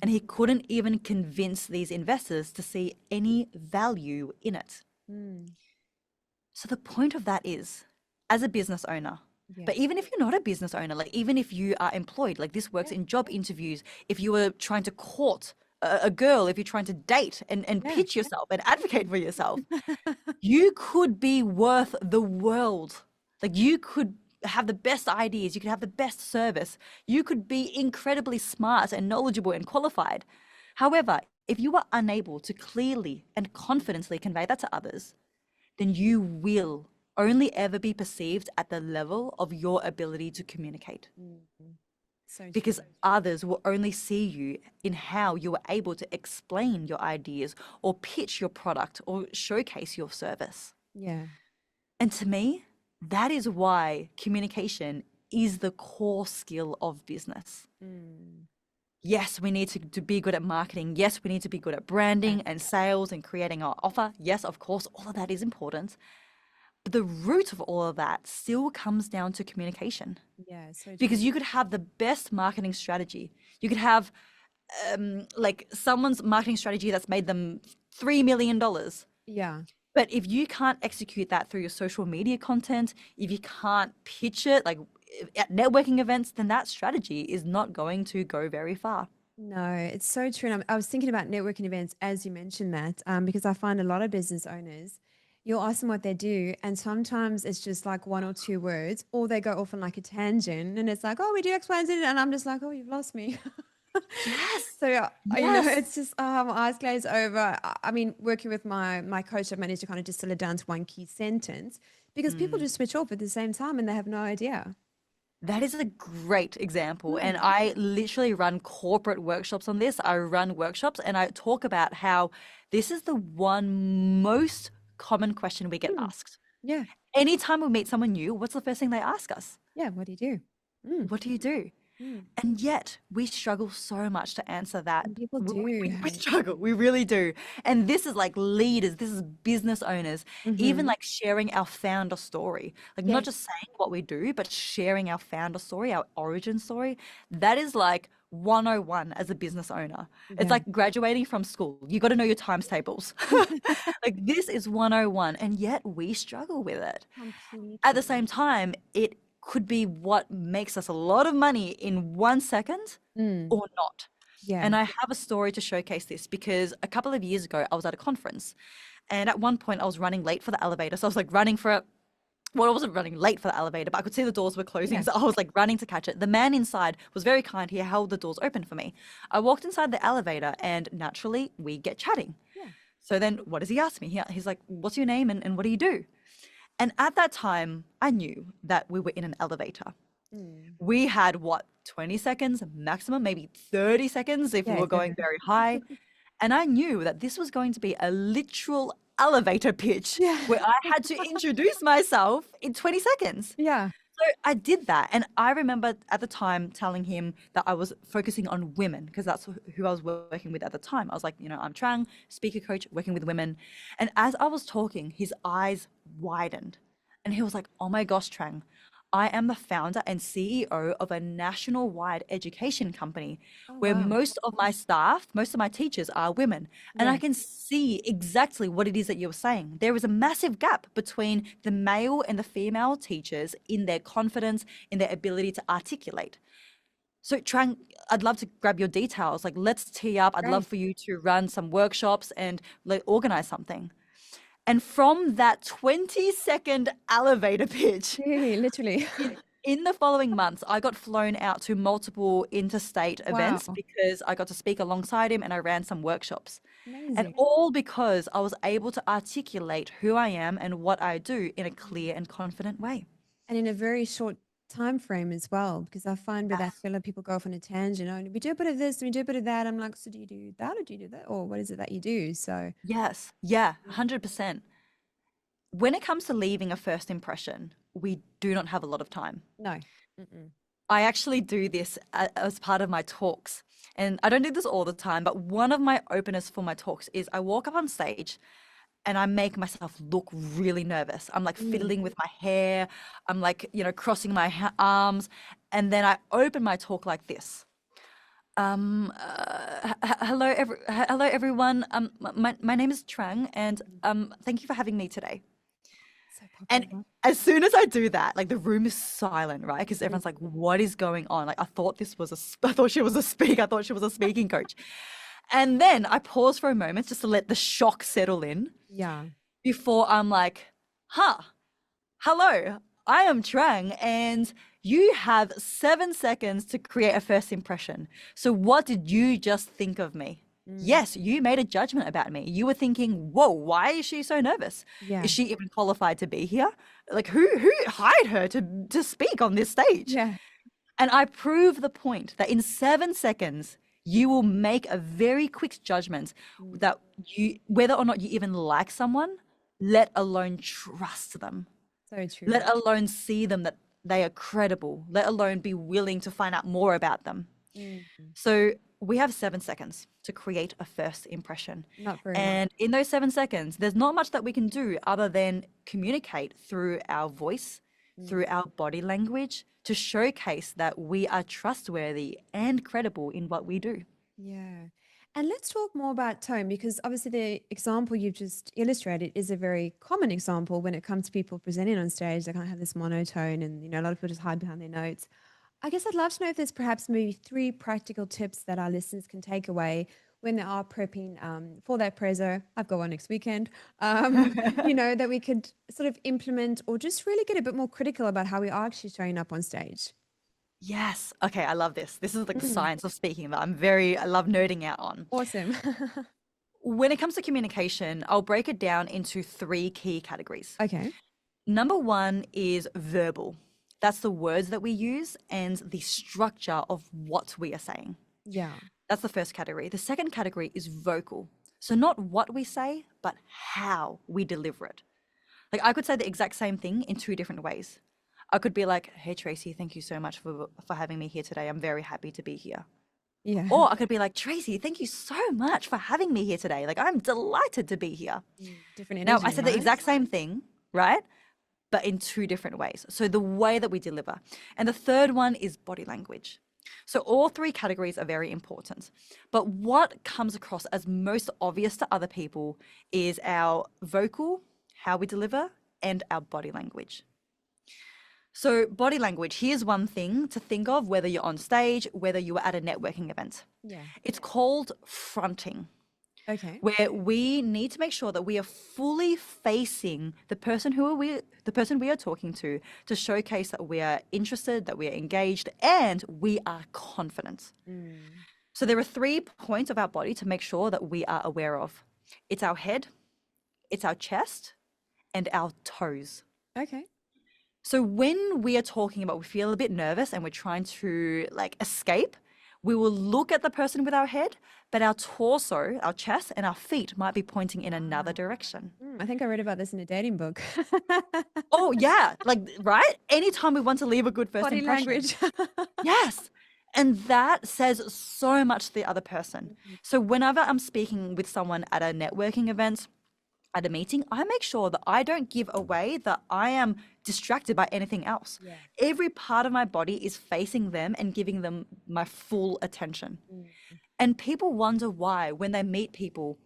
and he couldn't even convince these investors to see any value in it. Mm. So the point of that is, as a business owner, Yeah. but even if you're not a business owner, like even if you are employed, like this works in job interviews, if you were trying to court a girl, if you're trying to date and Yeah. pitch yourself and advocate for yourself, you could be worth the world. Like you could have the best ideas, you could have the best service, you could be incredibly smart and knowledgeable and qualified. However, if you are unable to clearly and confidently convey that to others, then you will only ever be perceived at the level of your ability to communicate. So Because true. others will only see you in how you are able to explain your ideas or pitch your product or showcase your service. Yeah. And to me, that is why communication is the core skill of business. Mm. Yes, we need to be good at marketing. Yes, we need to be good at branding and sales and creating our offer. Yes, of course, all of that is important. But the root of all of that still comes down to communication. Yeah. So Because true. you could have the best marketing strategy. You could have like someone's marketing strategy that's made them $3 million. Yeah. But if you can't execute that through your social media content, if you can't pitch it like at networking events, then that strategy is not going to go very far. No, it's so true. And I was thinking about networking events as you mentioned that, because I find a lot of business owners, you'll ask them what they do, and sometimes it's just like one or two words, or they go off on like a tangent, and it's like, oh, we do X, Y, and Z, and I'm just like, oh, you've lost me. Yes. So Yes. it's just my eyes glaze over. I mean, working with my coach, I've managed to kind of distill it down to one key sentence because people Mm. just switch off at the same time and they have no idea. That is a great example. And Mm. I literally run corporate workshops on this. I run workshops and I talk about how this is the one most common question we get Mm. asked. Yeah, Anytime we meet someone new, what's the first thing they ask us? yeah. What do you do? Mm. What do you do? Mm. And yet we struggle so much to answer that. And people We, do. we struggle, we really do. And this is like leaders, this is business owners, even Mm-hmm. like sharing our founder story, like not Yes. just saying what we do, but sharing our founder story, our origin story. That is like 101 as a business owner. It's Yeah. like graduating from school. You got to know your times tables. Like this is 101, and yet we struggle with it. At the Completely. same time, it could be what makes us a lot of money in 1 second Mm. or not. Yeah. And I have a story to showcase this because a couple of years ago, I was at a conference and at one point I was running late for the elevator. So I was like running for it. Well, I wasn't running late for the elevator, but I could see the doors were closing. Yeah. So I was like running to catch it. The man inside was very kind. He held the doors open for me. I walked inside the elevator and naturally we get chatting. Yeah. So then what does he ask me? He's like, what's your name and what do you do? And at that time, I knew that we were in an elevator. Mm. We had what, 20 seconds maximum, maybe 30 seconds if we Yeah. were going very high. And I knew that this was going to be a literal elevator pitch Yeah. where I had to introduce myself in 20 seconds. Yeah. So I did that. And I remember at the time telling him that I was focusing on women because that's who I was working with at the time. I was like, I'm Trang, speaker coach, working with women. And as I was talking, his eyes widened and he was like, oh my gosh, Trang, I am the founder and CEO of a national wide education company Oh, where wow. most of my staff, most of my teachers are women. And I Yeah. can see exactly what it is that you're saying. There is a massive gap between the male and the female teachers in their confidence, in their ability to articulate. So, Trang, I'd love to grab your details. Like, let's tee up. I'd love Great. for you to run some workshops and organize something. And from that 20-second elevator pitch, Really, literally. in the following months, I got flown out to multiple interstate events Wow. because I got to speak alongside him and I ran some workshops. And Amazing. all because I was able to articulate who I am and what I do in a clear and confident way. And in a very short time frame as well, because I find with that Yes. filler, people go off on a tangent. Oh, we do a bit of this, we do a bit of that. I'm like, so do you do that or do you do that? Or what is it that you do? So, Yes. Yeah. 100%. When it comes to leaving a first impression, we do not have a lot of time. no. Mm-mm. I actually do this as part of my talks. And I don't do this all the time, but one of my openers for my talks is I walk up on stage and I make myself look really nervous. I'm like Mm. fiddling with my hair. I'm like, crossing my arms. And then I open my talk like this. Hello everyone. My name is Trang, and thank you for having me today. So And popular. as soon as I do that, like the room is silent, right? Because Mm. everyone's like, "What is going on?" Like I thought I thought she was a speaker. I thought she was a speaking coach. And then I pause for a moment just to let the shock settle in Yeah. before I'm like, "Huh, hello, I am Trang, and you have 7 seconds to create a first impression. So what did you just think of me?" Mm. Yes, you made a judgment about me. You were thinking, whoa, why is she so nervous? Yeah. Is she even qualified to be here? Like who hired her to speak on this stage? Yeah. And I prove the point that in 7 seconds, you will make a very quick judgment Mm. that whether or not you even like someone, let alone trust them, So true. let alone see them that they are credible, let alone be willing to find out more about them. Mm. So we have 7 seconds to create a first impression. Not very long. And in those 7 seconds, there's not much that we can do other than communicate through our voice, Mm. through our body language to showcase that we are trustworthy and credible in what we do. Yeah. And let's talk more about tone because obviously the example you've just illustrated is a very common example when it comes to people presenting on stage. They kind of have this monotone and, a lot of people just hide behind their notes. I guess I'd love to know if there's perhaps maybe 3 practical tips that our listeners can take away when they are prepping for that prezo. I've got one next weekend. That we could sort of implement or just really get a bit more critical about how we are actually showing up on stage. Yes. Okay, I love this. This is like the Mm, science of speaking that I love nerding out on. awesome. When it comes to communication, I'll break it down into 3 key categories. Okay. Number 1 is verbal. That's the words that we use and the structure of what we are saying. Yeah. That's the first category. The second category is vocal. So not what we say, but how we deliver it. Like I could say the exact same thing in 2 different ways. I could be like, "Hey Tracy, thank you so much for having me here today. I'm very happy to be here." Yeah. Or I could be like, "Tracy, thank you so much for having me here today. Like I'm delighted to be here." Different Now, I energy, said the right? exact same thing, right? But in 2 different ways. So the way that we deliver. And the third one is body language. So all 3 categories are very important. But what comes across as most obvious to other people is our vocal, how we deliver, and our body language. So body language, here's one thing to think of whether you're on stage, whether you are at a networking event. Yeah. It's called fronting, Okay. where we need to make sure that we are fully facing the person we are talking to showcase that we are interested, that we are engaged, and we are confident. So there are 3 points of our body to make sure that we are aware of. It's our head, it's our chest, and our toes. Okay. So when we are talking about we feel a bit nervous and we're trying to like escape, we will look at the person with our head, but our torso, our chest, and our feet might be pointing in another direction. I think I read about this in a dating book. Oh yeah, like right? Anytime we want to leave a good first Body impression. language. Yes. And that says so much to the other person. So whenever I'm speaking with someone at a networking event, at a meeting, I make sure that I don't give away that I am distracted by anything else. Yeah. Every part of my body is facing them and giving them my full attention. And people wonder why when they meet people,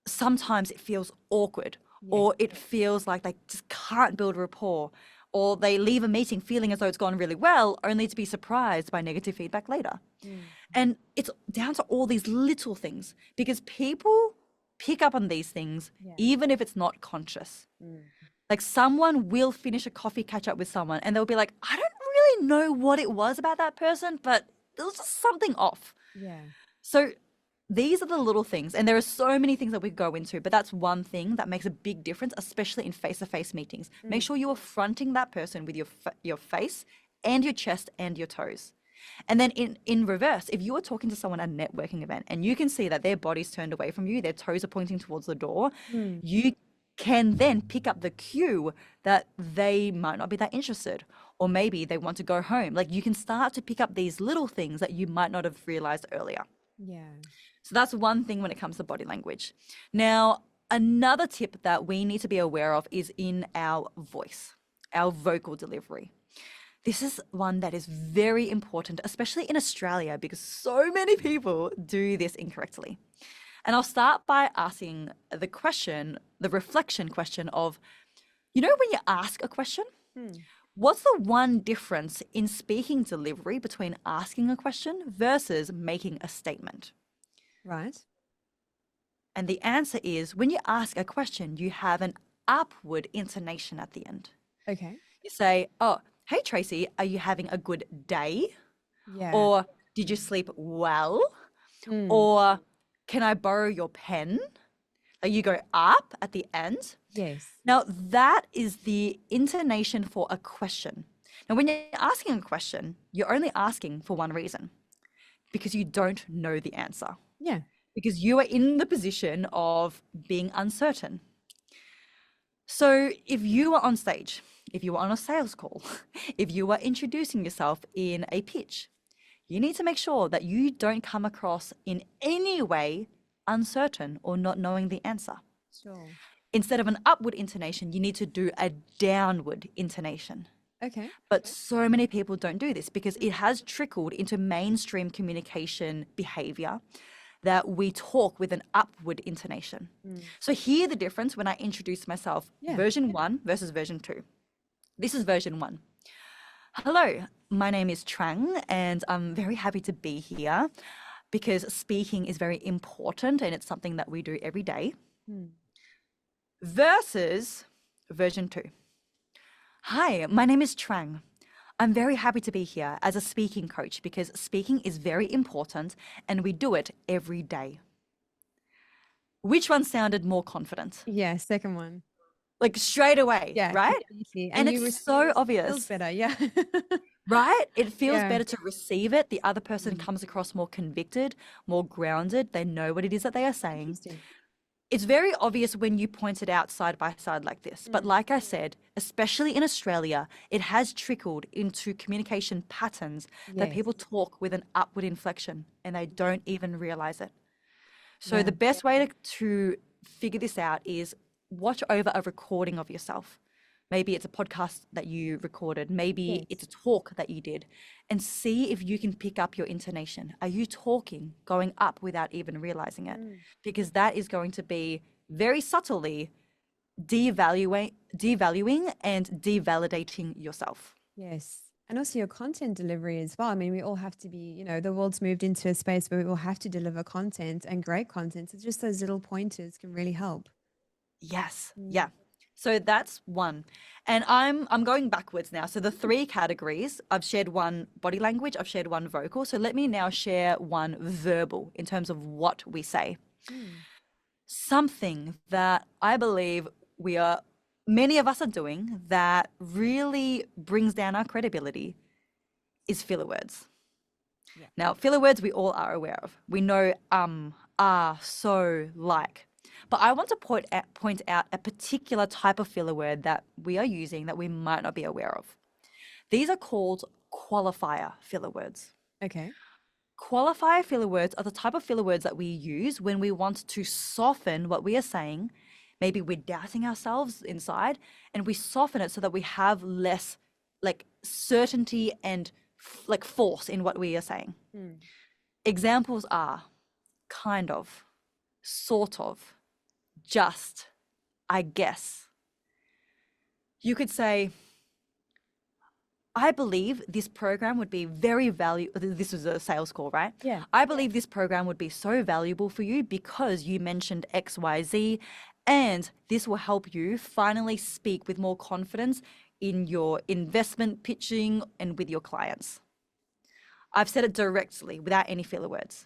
sometimes it feels awkward or it feels like they just can't build rapport, or they leave a meeting feeling as though it's gone really well only to be surprised by negative feedback later. And it's down to all these little things because people pick up on these things even if it's not conscious. Like someone will finish a coffee catch up with someone and they'll be like, I don't really know what it was about that person, but there was just something off. Yeah. So these are the little things, and there are so many things that we go into, but that's one thing that makes a big difference, especially in face-to-face meetings. Make sure you are fronting that person with your face and your chest and your toes. And then in reverse, if you are talking to someone at a networking event and you can see that their body's turned away from you, their toes are pointing towards the door, you can then pick up the cue that they might not be that interested, or maybe they want to go home. Like you can start to pick up these little things that you might not have realized earlier. Yeah. So that's one thing when it comes to body language. Now, another tip that we need to be aware of is in our voice, our vocal delivery. This is one that is very important, especially in Australia, because so many people do this incorrectly. And I'll start by asking the reflection question of, when you ask a question, what's the one difference in speaking delivery between asking a question versus making a statement? Right. And the answer is when you ask a question, you have an upward intonation at the end. Okay. You say, oh, hey, Tracy, are you having a good day? Yeah. Or did you sleep well? Or can I borrow your pen? Like you go up at the end. Yes. Now, that is the intonation for a question. Now, when you're asking a question, you're only asking for one reason, because you don't know the answer. Yeah. Because you are in the position of being uncertain. So if you are on stage, if you are on a sales call, if you are introducing yourself in a pitch, you need to make sure that you don't come across in any way uncertain or not knowing the answer. Sure. Instead of an upward intonation, you need to do a downward intonation. Okay. But so many people don't do this because it has trickled into mainstream communication behavior that we talk with an upward intonation. So hear the difference when I introduce myself, version 1 versus version 2. This is version 1. Hello, my name is Trang, and I'm very happy to be here because speaking is very important and it's something that we do every day. Versus version 2. Hi, my name is Trang. I'm very happy to be here as a speaking coach because speaking is very important and we do it every day. Which one sounded more confident? Yeah, second one. Like straight away, Yeah, right? completely. And you it's so feels obvious, better. Yeah. right? It feels Yeah. better to receive it. The other person comes across more convicted, more grounded. They know what it is that they are saying. Interesting. It's very obvious when you point it out side by side like this. But like I said, especially in Australia, it has trickled into communication patterns that Yes. people talk with an upward inflection and they don't even realize it. So Yeah. the best way to figure this out is watch over a recording of yourself. Maybe it's a podcast that you recorded. Maybe it's a Yes. talk that you did, and see if you can pick up your intonation. Are you talking going up without even realizing it? Because that is going to be very subtly devaluing and devalidating yourself. Yes. And also your content delivery as well. I mean, we all have to be, the world's moved into a space where we all have to deliver content and great content. So just those little pointers can really help. Yes. Yeah. So that's one. And I'm going backwards now. So the three categories, I've shared one body language, I've shared one vocal. So let me now share one verbal in terms of what we say. Something that I believe many of us are doing that really brings down our credibility is filler words. Yeah. Now, filler words we all are aware of. We know so, like. But I want to point out a particular type of filler word that we are using that we might not be aware of. These are called qualifier filler words. Okay. Qualifier filler words are the type of filler words that we use when we want to soften what we are saying. Maybe we're doubting ourselves inside and we soften it so that we have less like certainty and like force in what we are saying. Examples are kind of, sort of, just, I guess. You could say, I believe this program would be very valuable. This was a sales call, right? Yeah. I believe this program would be so valuable for you because you mentioned XYZ, and this will help you finally speak with more confidence in your investment pitching and with your clients. I've said it directly without any filler words.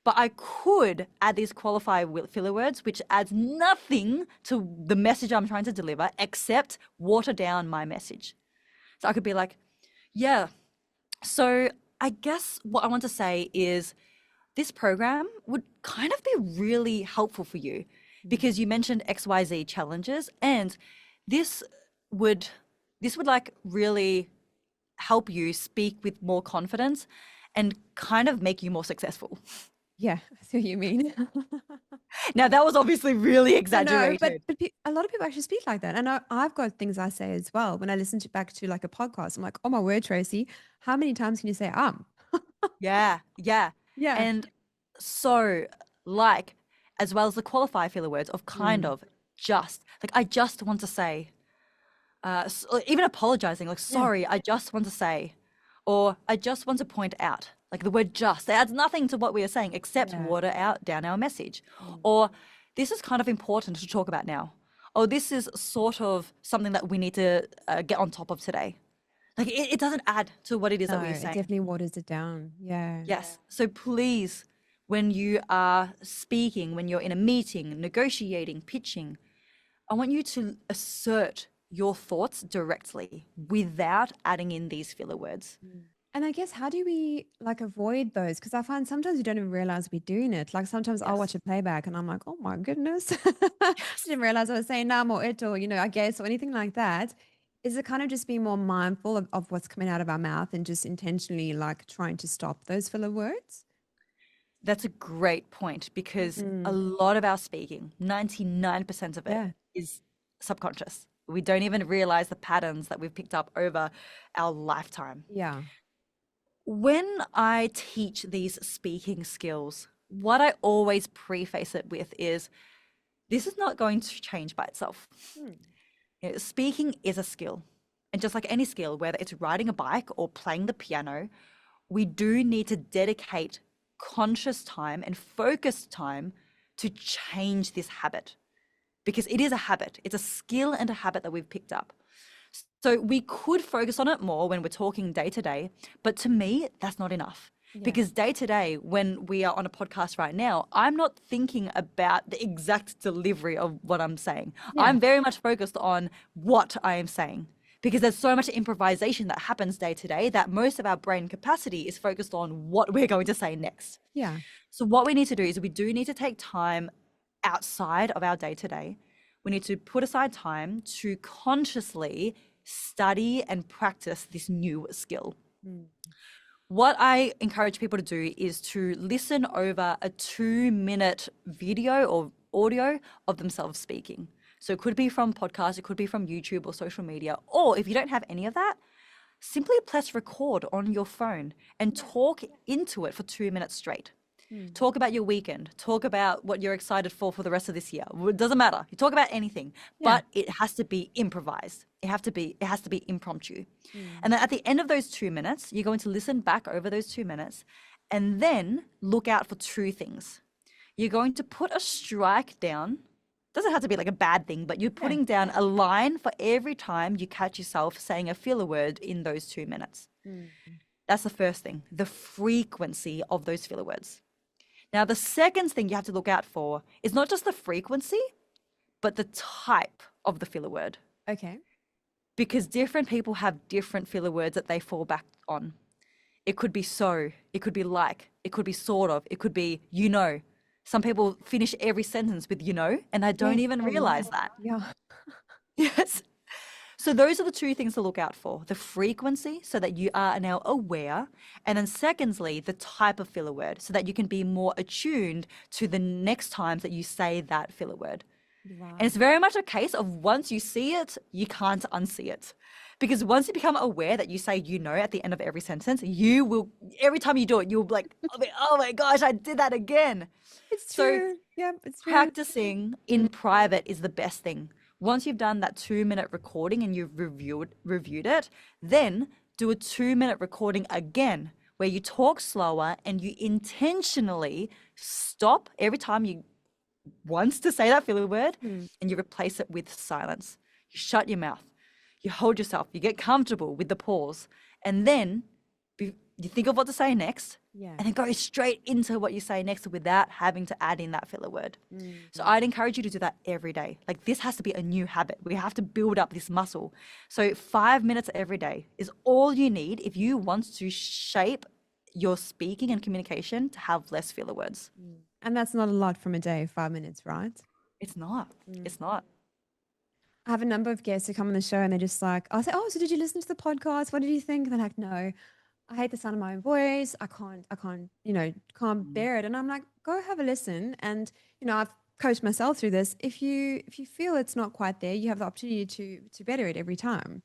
But I could add these qualifier filler words, which adds nothing to the message I'm trying to deliver except water down my message. So I could be like, yeah, so I guess what I want to say is this program would kind of be really helpful for you because you mentioned XYZ challenges and this would like really help you speak with more confidence and kind of make you more successful. Yeah. I see what you mean. Now that was obviously really I know, exaggerated. but a lot of people actually speak like that. And I've got things I say as well. When I listen back to like a podcast, I'm like, oh my word, Tracy, how many times can you say Yeah, yeah. Yeah. And so like as well as the qualifier filler words of kind of, just, like I just want to say, even apologizing, like sorry, I just want to say, or I just want to point out, like the word just, it adds nothing to what we are saying except water out down our message. Or this is kind of important to talk about now. Or this is sort of something that we need to get on top of today. Like it doesn't add to what it is that No, we're it saying. definitely waters it down. Yeah. Yes. So please, when you are speaking, when you're in a meeting, negotiating, pitching, I want you to assert your thoughts directly without adding in these filler words. And I guess how do we like avoid those? Because I find sometimes we don't even realize we're doing it. Like sometimes I'll watch Yes. a playback and I'm like, oh my goodness. I didn't realize I was saying nam or it or, I guess or anything like that. Is it kind of just being more mindful of what's coming out of our mouth and just intentionally like trying to stop those filler words? That's a great point because a lot of our speaking, 99% of it, Yeah. is subconscious. We don't even realize the patterns that we've picked up over our lifetime. Yeah. When I teach these speaking skills, what I always preface it with is this is not going to change by itself. Speaking is a skill. And just like any skill, whether it's riding a bike or playing the piano, we do need to dedicate conscious time and focused time to change this habit, because it is a habit. It's a skill and a habit that we've picked up. So we could focus on it more when we're talking day to day, but to me, that's not enough. Because day to day, when we are on a podcast right now, I'm not thinking about the exact delivery of what I'm saying. I'm very much focused on what I am saying, because there's so much improvisation that happens day to day that most of our brain capacity is focused on what we're going to say next. Yeah. So what we need to do is we do need to take time outside of our day to day. We need to put aside time to consciously study and practice this new skill. What I encourage people to do is to listen over a 2-minute video or audio of themselves speaking. So it could be from podcasts, it could be from YouTube or social media, or if you don't have any of that, simply press record on your phone and talk into it for 2 minutes straight. Talk about your weekend. Talk about what you're excited for the rest of this year. It doesn't matter. You talk about anything, but it has to be improvised. It has to be impromptu. And then at the end of those 2 minutes, you're going to listen back over those 2 minutes and then look out for 2 things. You're going to put a strike down. Doesn't have to be like a bad thing, but you're putting down a line for every time you catch yourself saying a filler word in those 2 minutes. That's the first thing, the frequency of those filler words. Now, the second thing you have to look out for is not just the frequency, but the type of the filler word. Okay. Because different people have different filler words that they fall back on. It could be so, it could be like, it could be sort of, it could be, you know. Some people finish every sentence with, you know, and I don't even realize that. Yeah. Yes. So those are the 2 things to look out for, the frequency, so that you are now aware. And then secondly, the type of filler word, so that you can be more attuned to the next times that you say that filler word. Wow. And it's very much a case of once you see it, you can't unsee it. Because once you become aware that you say, you know, at the end of every sentence, you will, every time you do it, you'll be like, oh my gosh, I did that again. It's So true. Yeah, it's true. practicing in private is the best thing. Once you've done that 2-minute recording and you've reviewed it, then do a 2-minute recording again where you talk slower and you intentionally stop every time you want to say that filler word and you replace it with silence. You shut your mouth, you hold yourself, you get comfortable with the pause, and then you think of what to say next, and then go straight into what you say next without having to add in that filler word. So I'd encourage you to do that every day. Like, this has to be a new habit. We have to build up this muscle. So 5 minutes every day is all you need if you want to shape your speaking and communication to have less filler words. And that's not a lot from a day, 5 minutes, right? It's not. It's not. I have a number of guests who come on the show and they're just like, I'll say, oh, so did you listen to the podcast? What did you think? And they're like, no, I hate the sound of my own voice. I can't bear it. And I'm like, go have a listen. And, I've coached myself through this. If you feel it's not quite there, you have the opportunity to better it every time.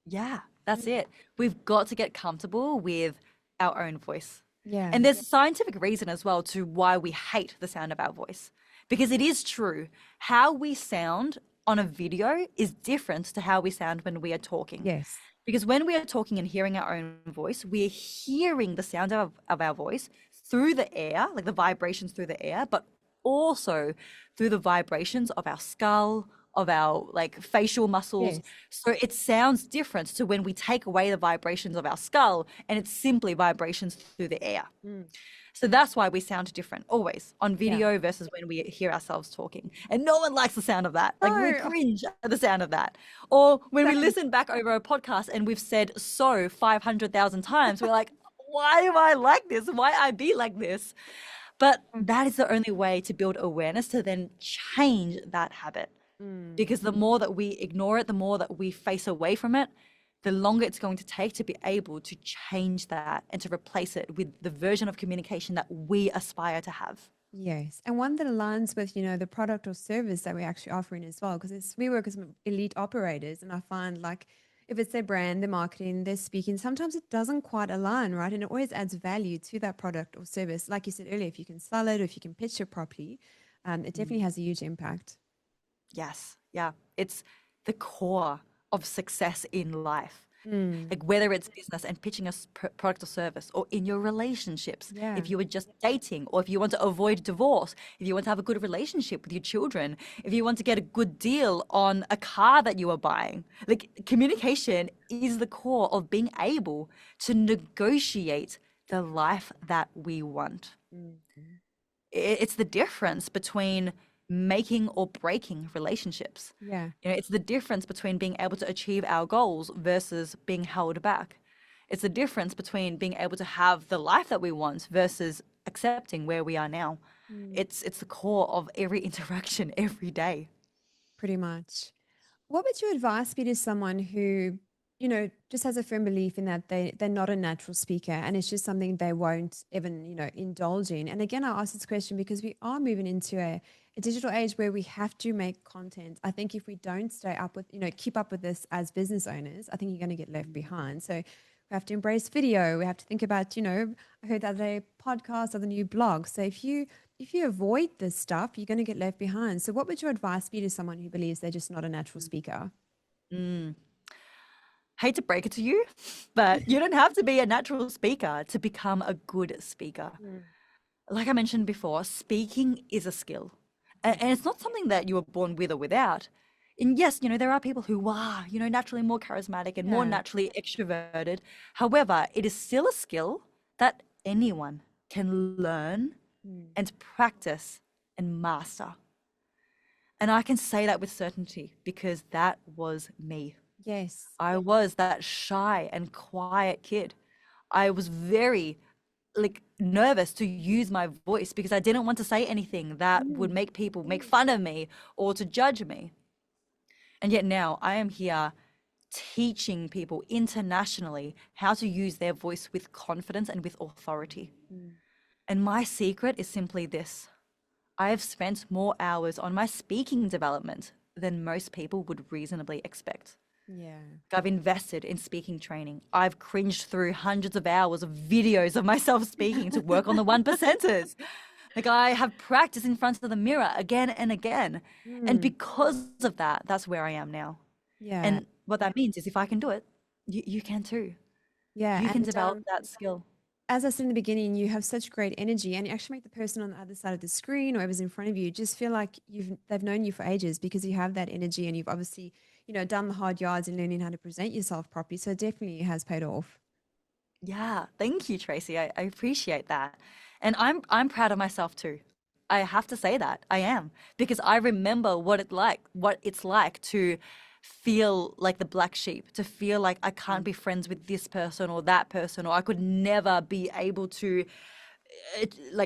Yeah, that's it. We've got to get comfortable with our own voice. Yeah. And there's a scientific reason as well to why we hate the sound of our voice. Because it is true. How we sound on a video is different to how we sound when we are talking. Yes. Because when we are talking and hearing our own voice, we're hearing the sound of our voice through the air, like the vibrations through the air, but also through the vibrations of our skull, of our like facial muscles. Yes. So it sounds different to when we take away the vibrations of our skull and it's simply vibrations through the air. So that's why we sound different always on video versus when we hear ourselves talking. And no one likes the sound of that. Like we cringe at the sound of that. Or when we listen back over a podcast and we've said so 500,000 times, we're like, why am I like this? Why I be like this? But that is the only way to build awareness to then change that habit. Because the more that we ignore it, the more that we face away from it, the longer it's going to take to be able to change that and to replace it with the version of communication that we aspire to have. Yes. And one that aligns with, the product or service that we're actually offering as well. Because we work as elite operators, and I find like if it's their brand, their marketing, their speaking, sometimes it doesn't quite align, right? And it always adds value to that product or service. Like you said earlier, if you can sell it or if you can pitch it properly, it definitely has a huge impact. Yes. Yeah. It's the core of success in life. Mm. Like whether it's business and pitching a product or service, or in your relationships, Yeah. if you were just dating, or if you want to avoid divorce, if you want to have a good relationship with your children, if you want to get a good deal on a car that you are buying. Like communication is the core of being able to negotiate the life that we want. Mm. It's the difference between making or breaking relationships. Yeah. It's the difference between being able to achieve our goals versus being held back. It's the difference between being able to have the life that we want versus accepting where we are now. Mm. It's the core of every interaction every day. Pretty much. What would your advice be to someone who, just has a firm belief in that they're not a natural speaker and it's just something they won't even, indulge in? And again, I ask this question because we are moving into a digital age where we have to make content. I think if we don't stay up with, keep up with this as business owners, I think you're going to get left behind. So we have to embrace video. We have to think about, I heard the other day, podcasts or the new blog. So if you avoid this stuff, you're going to get left behind. So what would your advice be to someone who believes they're just not a natural speaker? Mm. Hate to break it to you, but you don't have to be a natural speaker to become a good speaker. Mm. Like I mentioned before, speaking is a skill. And it's not something that you were born with or without. And yes, there are people who are, naturally more charismatic and more Yeah. naturally extroverted. However, it is still a skill that anyone can learn Mm. and practice and master. And I can say that with certainty because that was me. Yes. I was that shy and quiet kid. I was very nervous to use my voice because I didn't want to say anything that would Mm. make people make fun of me or to judge me. And yet now I am here teaching people internationally how to use their voice with confidence and with authority. Mm. And my secret is simply this: I have spent more hours on my speaking development than most people would reasonably expect. Yeah. I've invested in speaking training. I've cringed through hundreds of hours of videos of myself speaking to work on the one percenters. Like I have practiced in front of the mirror again and again. And Mm. because of that, that's where I am now. Yeah. And what that means is if I can do it, you can too. Yeah. You can And develop that skill. as I said in the beginning, you have such great energy, and you actually make the person on the other side of the screen or whoever's in front of you just feel like they've known you for ages because you have that energy, and you've obviously done the hard yards in learning how to present yourself properly. So it definitely has paid off. Yeah, thank you, Tracy. I appreciate that. And I'm proud of myself too. I have to say that. I am. Because I remember what it's like to feel like the black sheep, to feel like I can't be friends with this person or that person, or I could never be able to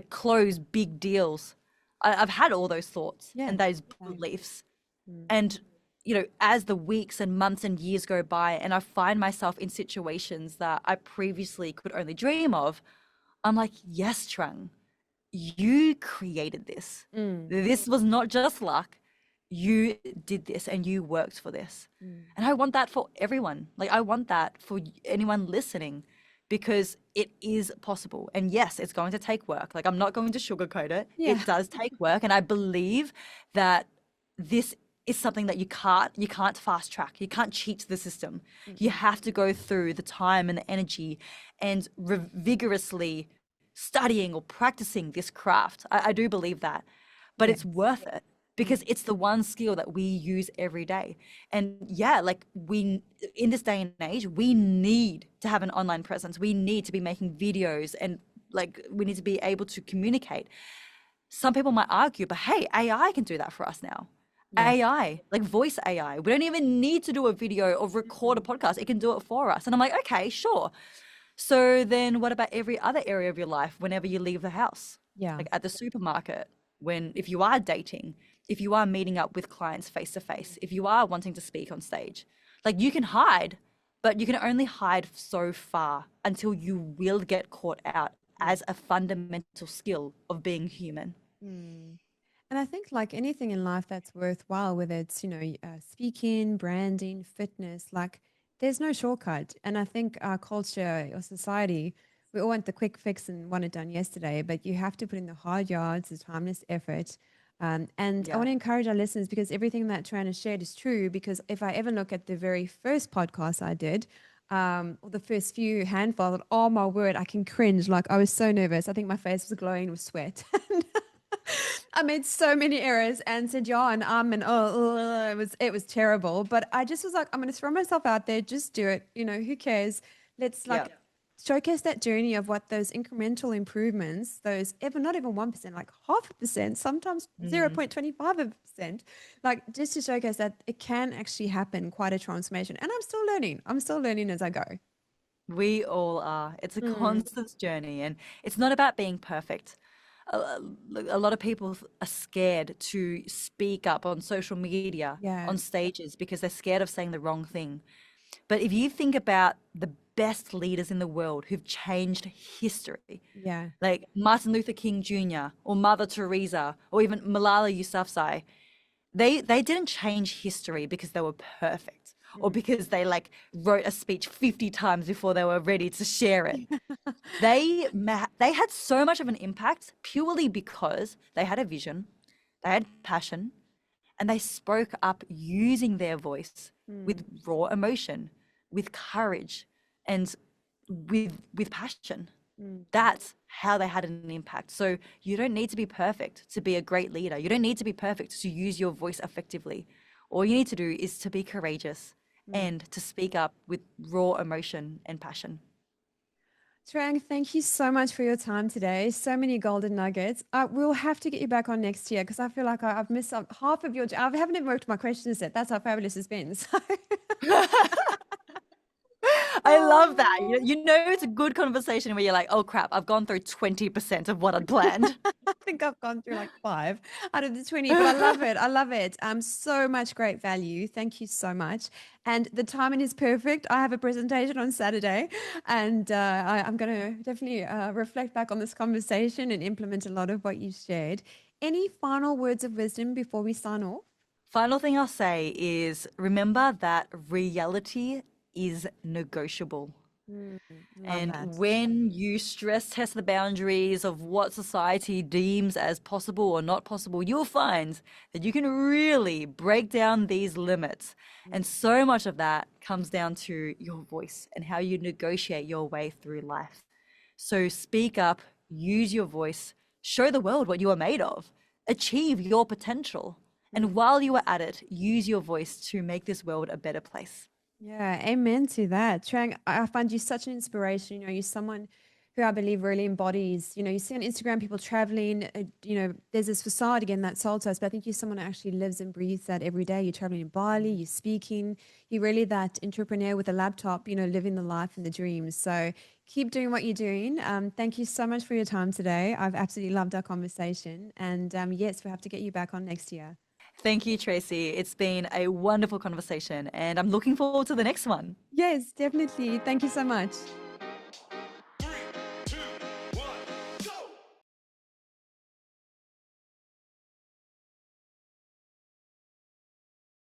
close big deals. I've had all those thoughts Yeah. and those Same. beliefs. Mm. And, as the weeks and months and years go by and I find myself in situations that I previously could only dream of, I'm like, yes, Trang, you created this. Mm. This was not just luck. You did this and you worked for this. Mm. And I want that for everyone. Like, I want that for anyone listening because it is possible. And yes, it's going to take work. Like, I'm not going to sugarcoat it. Yeah. It does take work. And I believe that this is something that you can't fast track. You can't cheat the system. You have to go through the time and the energy and vigorously studying or practicing this craft. I do believe that, but Yeah. it's worth it because it's the one skill that we use every day. And yeah, like we, in this day and age, we need to have an online presence. We need to be making videos and like we need to be able to communicate. Some people might argue, but hey, AI can do that for us now. Yeah. AI, like voice AI. We don't even need to do a video or record a podcast. It can do it for us. And I'm like, okay, sure. So then what about every other area of your life whenever you leave the house? Yeah. Like at the supermarket, if you are dating, if you are meeting up with clients face to face, if you are wanting to speak on stage, like you can hide, but you can only hide so far until you will get caught out as a fundamental skill of being human. Mm. And I think, like anything in life that's worthwhile, whether it's, speaking, branding, fitness, like there's no shortcut. And I think our culture or society, we all want the quick fix and want it done yesterday, but you have to put in the hard yards, the timeless effort. And I Yeah. want to encourage our listeners, because everything that Tran has shared is true. Because if I ever look at the very first podcast I did, or the first few handfuls, oh my word, I can cringe. Like, I was so nervous. I think my face was glowing with sweat. I made so many errors and said yeah and and it was terrible. But I just was like, I'm going to throw myself out there, just do it. Who cares? Let's Yeah. like showcase that journey of what those incremental improvements, those ever not even 1%, like 0.5%, sometimes Mm. 0.25%, like just to showcase that it can actually happen, quite a transformation. And I'm still learning. I'm still learning as I go. We all are. It's a Mm, constant journey, and it's not about being perfect. A lot of people are scared to speak up on social media, yeah. on stages, because they're scared of saying the wrong thing. But if you think about the best leaders in the world who've changed history, Yeah. like Martin Luther King Jr. or Mother Teresa or even Malala Yousafzai, they didn't change history because they were perfect or Mm. because they like wrote a speech 50 times before they were ready to share it. They had so much of an impact purely because they had a vision, they had passion, and they spoke up using their voice with Mm. raw emotion, with courage, and with passion. Mm. That's how they had an impact. So you don't need to be perfect to be a great leader. You don't need to be perfect to use your voice effectively. All you need to do is to be courageous Mm. and to speak up with raw emotion and passion. Trang, thank you so much for your time today. So many golden nuggets. We'll have to get you back on next year, because I feel like I've missed out half of your. I haven't even worked my questions yet. That's how fabulous it's been. So. I love that. Oh. You know, it's a good conversation where you're like, oh crap, I've gone through 20% of what I'd planned. I think I've gone through like 5 out of the 20, but I love it. I love it. So much great value. Thank you so much. And the timing is perfect. I have a presentation on Saturday, and I'm going to definitely reflect back on this conversation and implement a lot of what you shared. Any final words of wisdom before we sign off? Final thing I'll say is remember that reality is negotiable. Mm, love And that. when you stress test the boundaries of what society deems as possible or not possible, you'll find that you can really break down these limits. And so much of that comes down to your voice and how you negotiate your way through life. So speak up, use your voice, show the world what you are made of, achieve your potential. And Mm. while you are at it, use your voice to make this world a better place. Yeah, amen to that. Trang, I find you such an inspiration. You're someone who I believe really embodies, you see on Instagram people traveling, there's this facade again that's sold to us, but I think you're someone who actually lives and breathes that every day. You're traveling in Bali, you're speaking, you're really that entrepreneur with a laptop, living the life and the dreams. So keep doing what you're doing. Thank you so much for your time today. I've absolutely loved our conversation. And yes, we'll have to get you back on next year. Thank you, Tracy. It's been a wonderful conversation, and I'm looking forward to the next one. Yes, definitely. Thank you so much.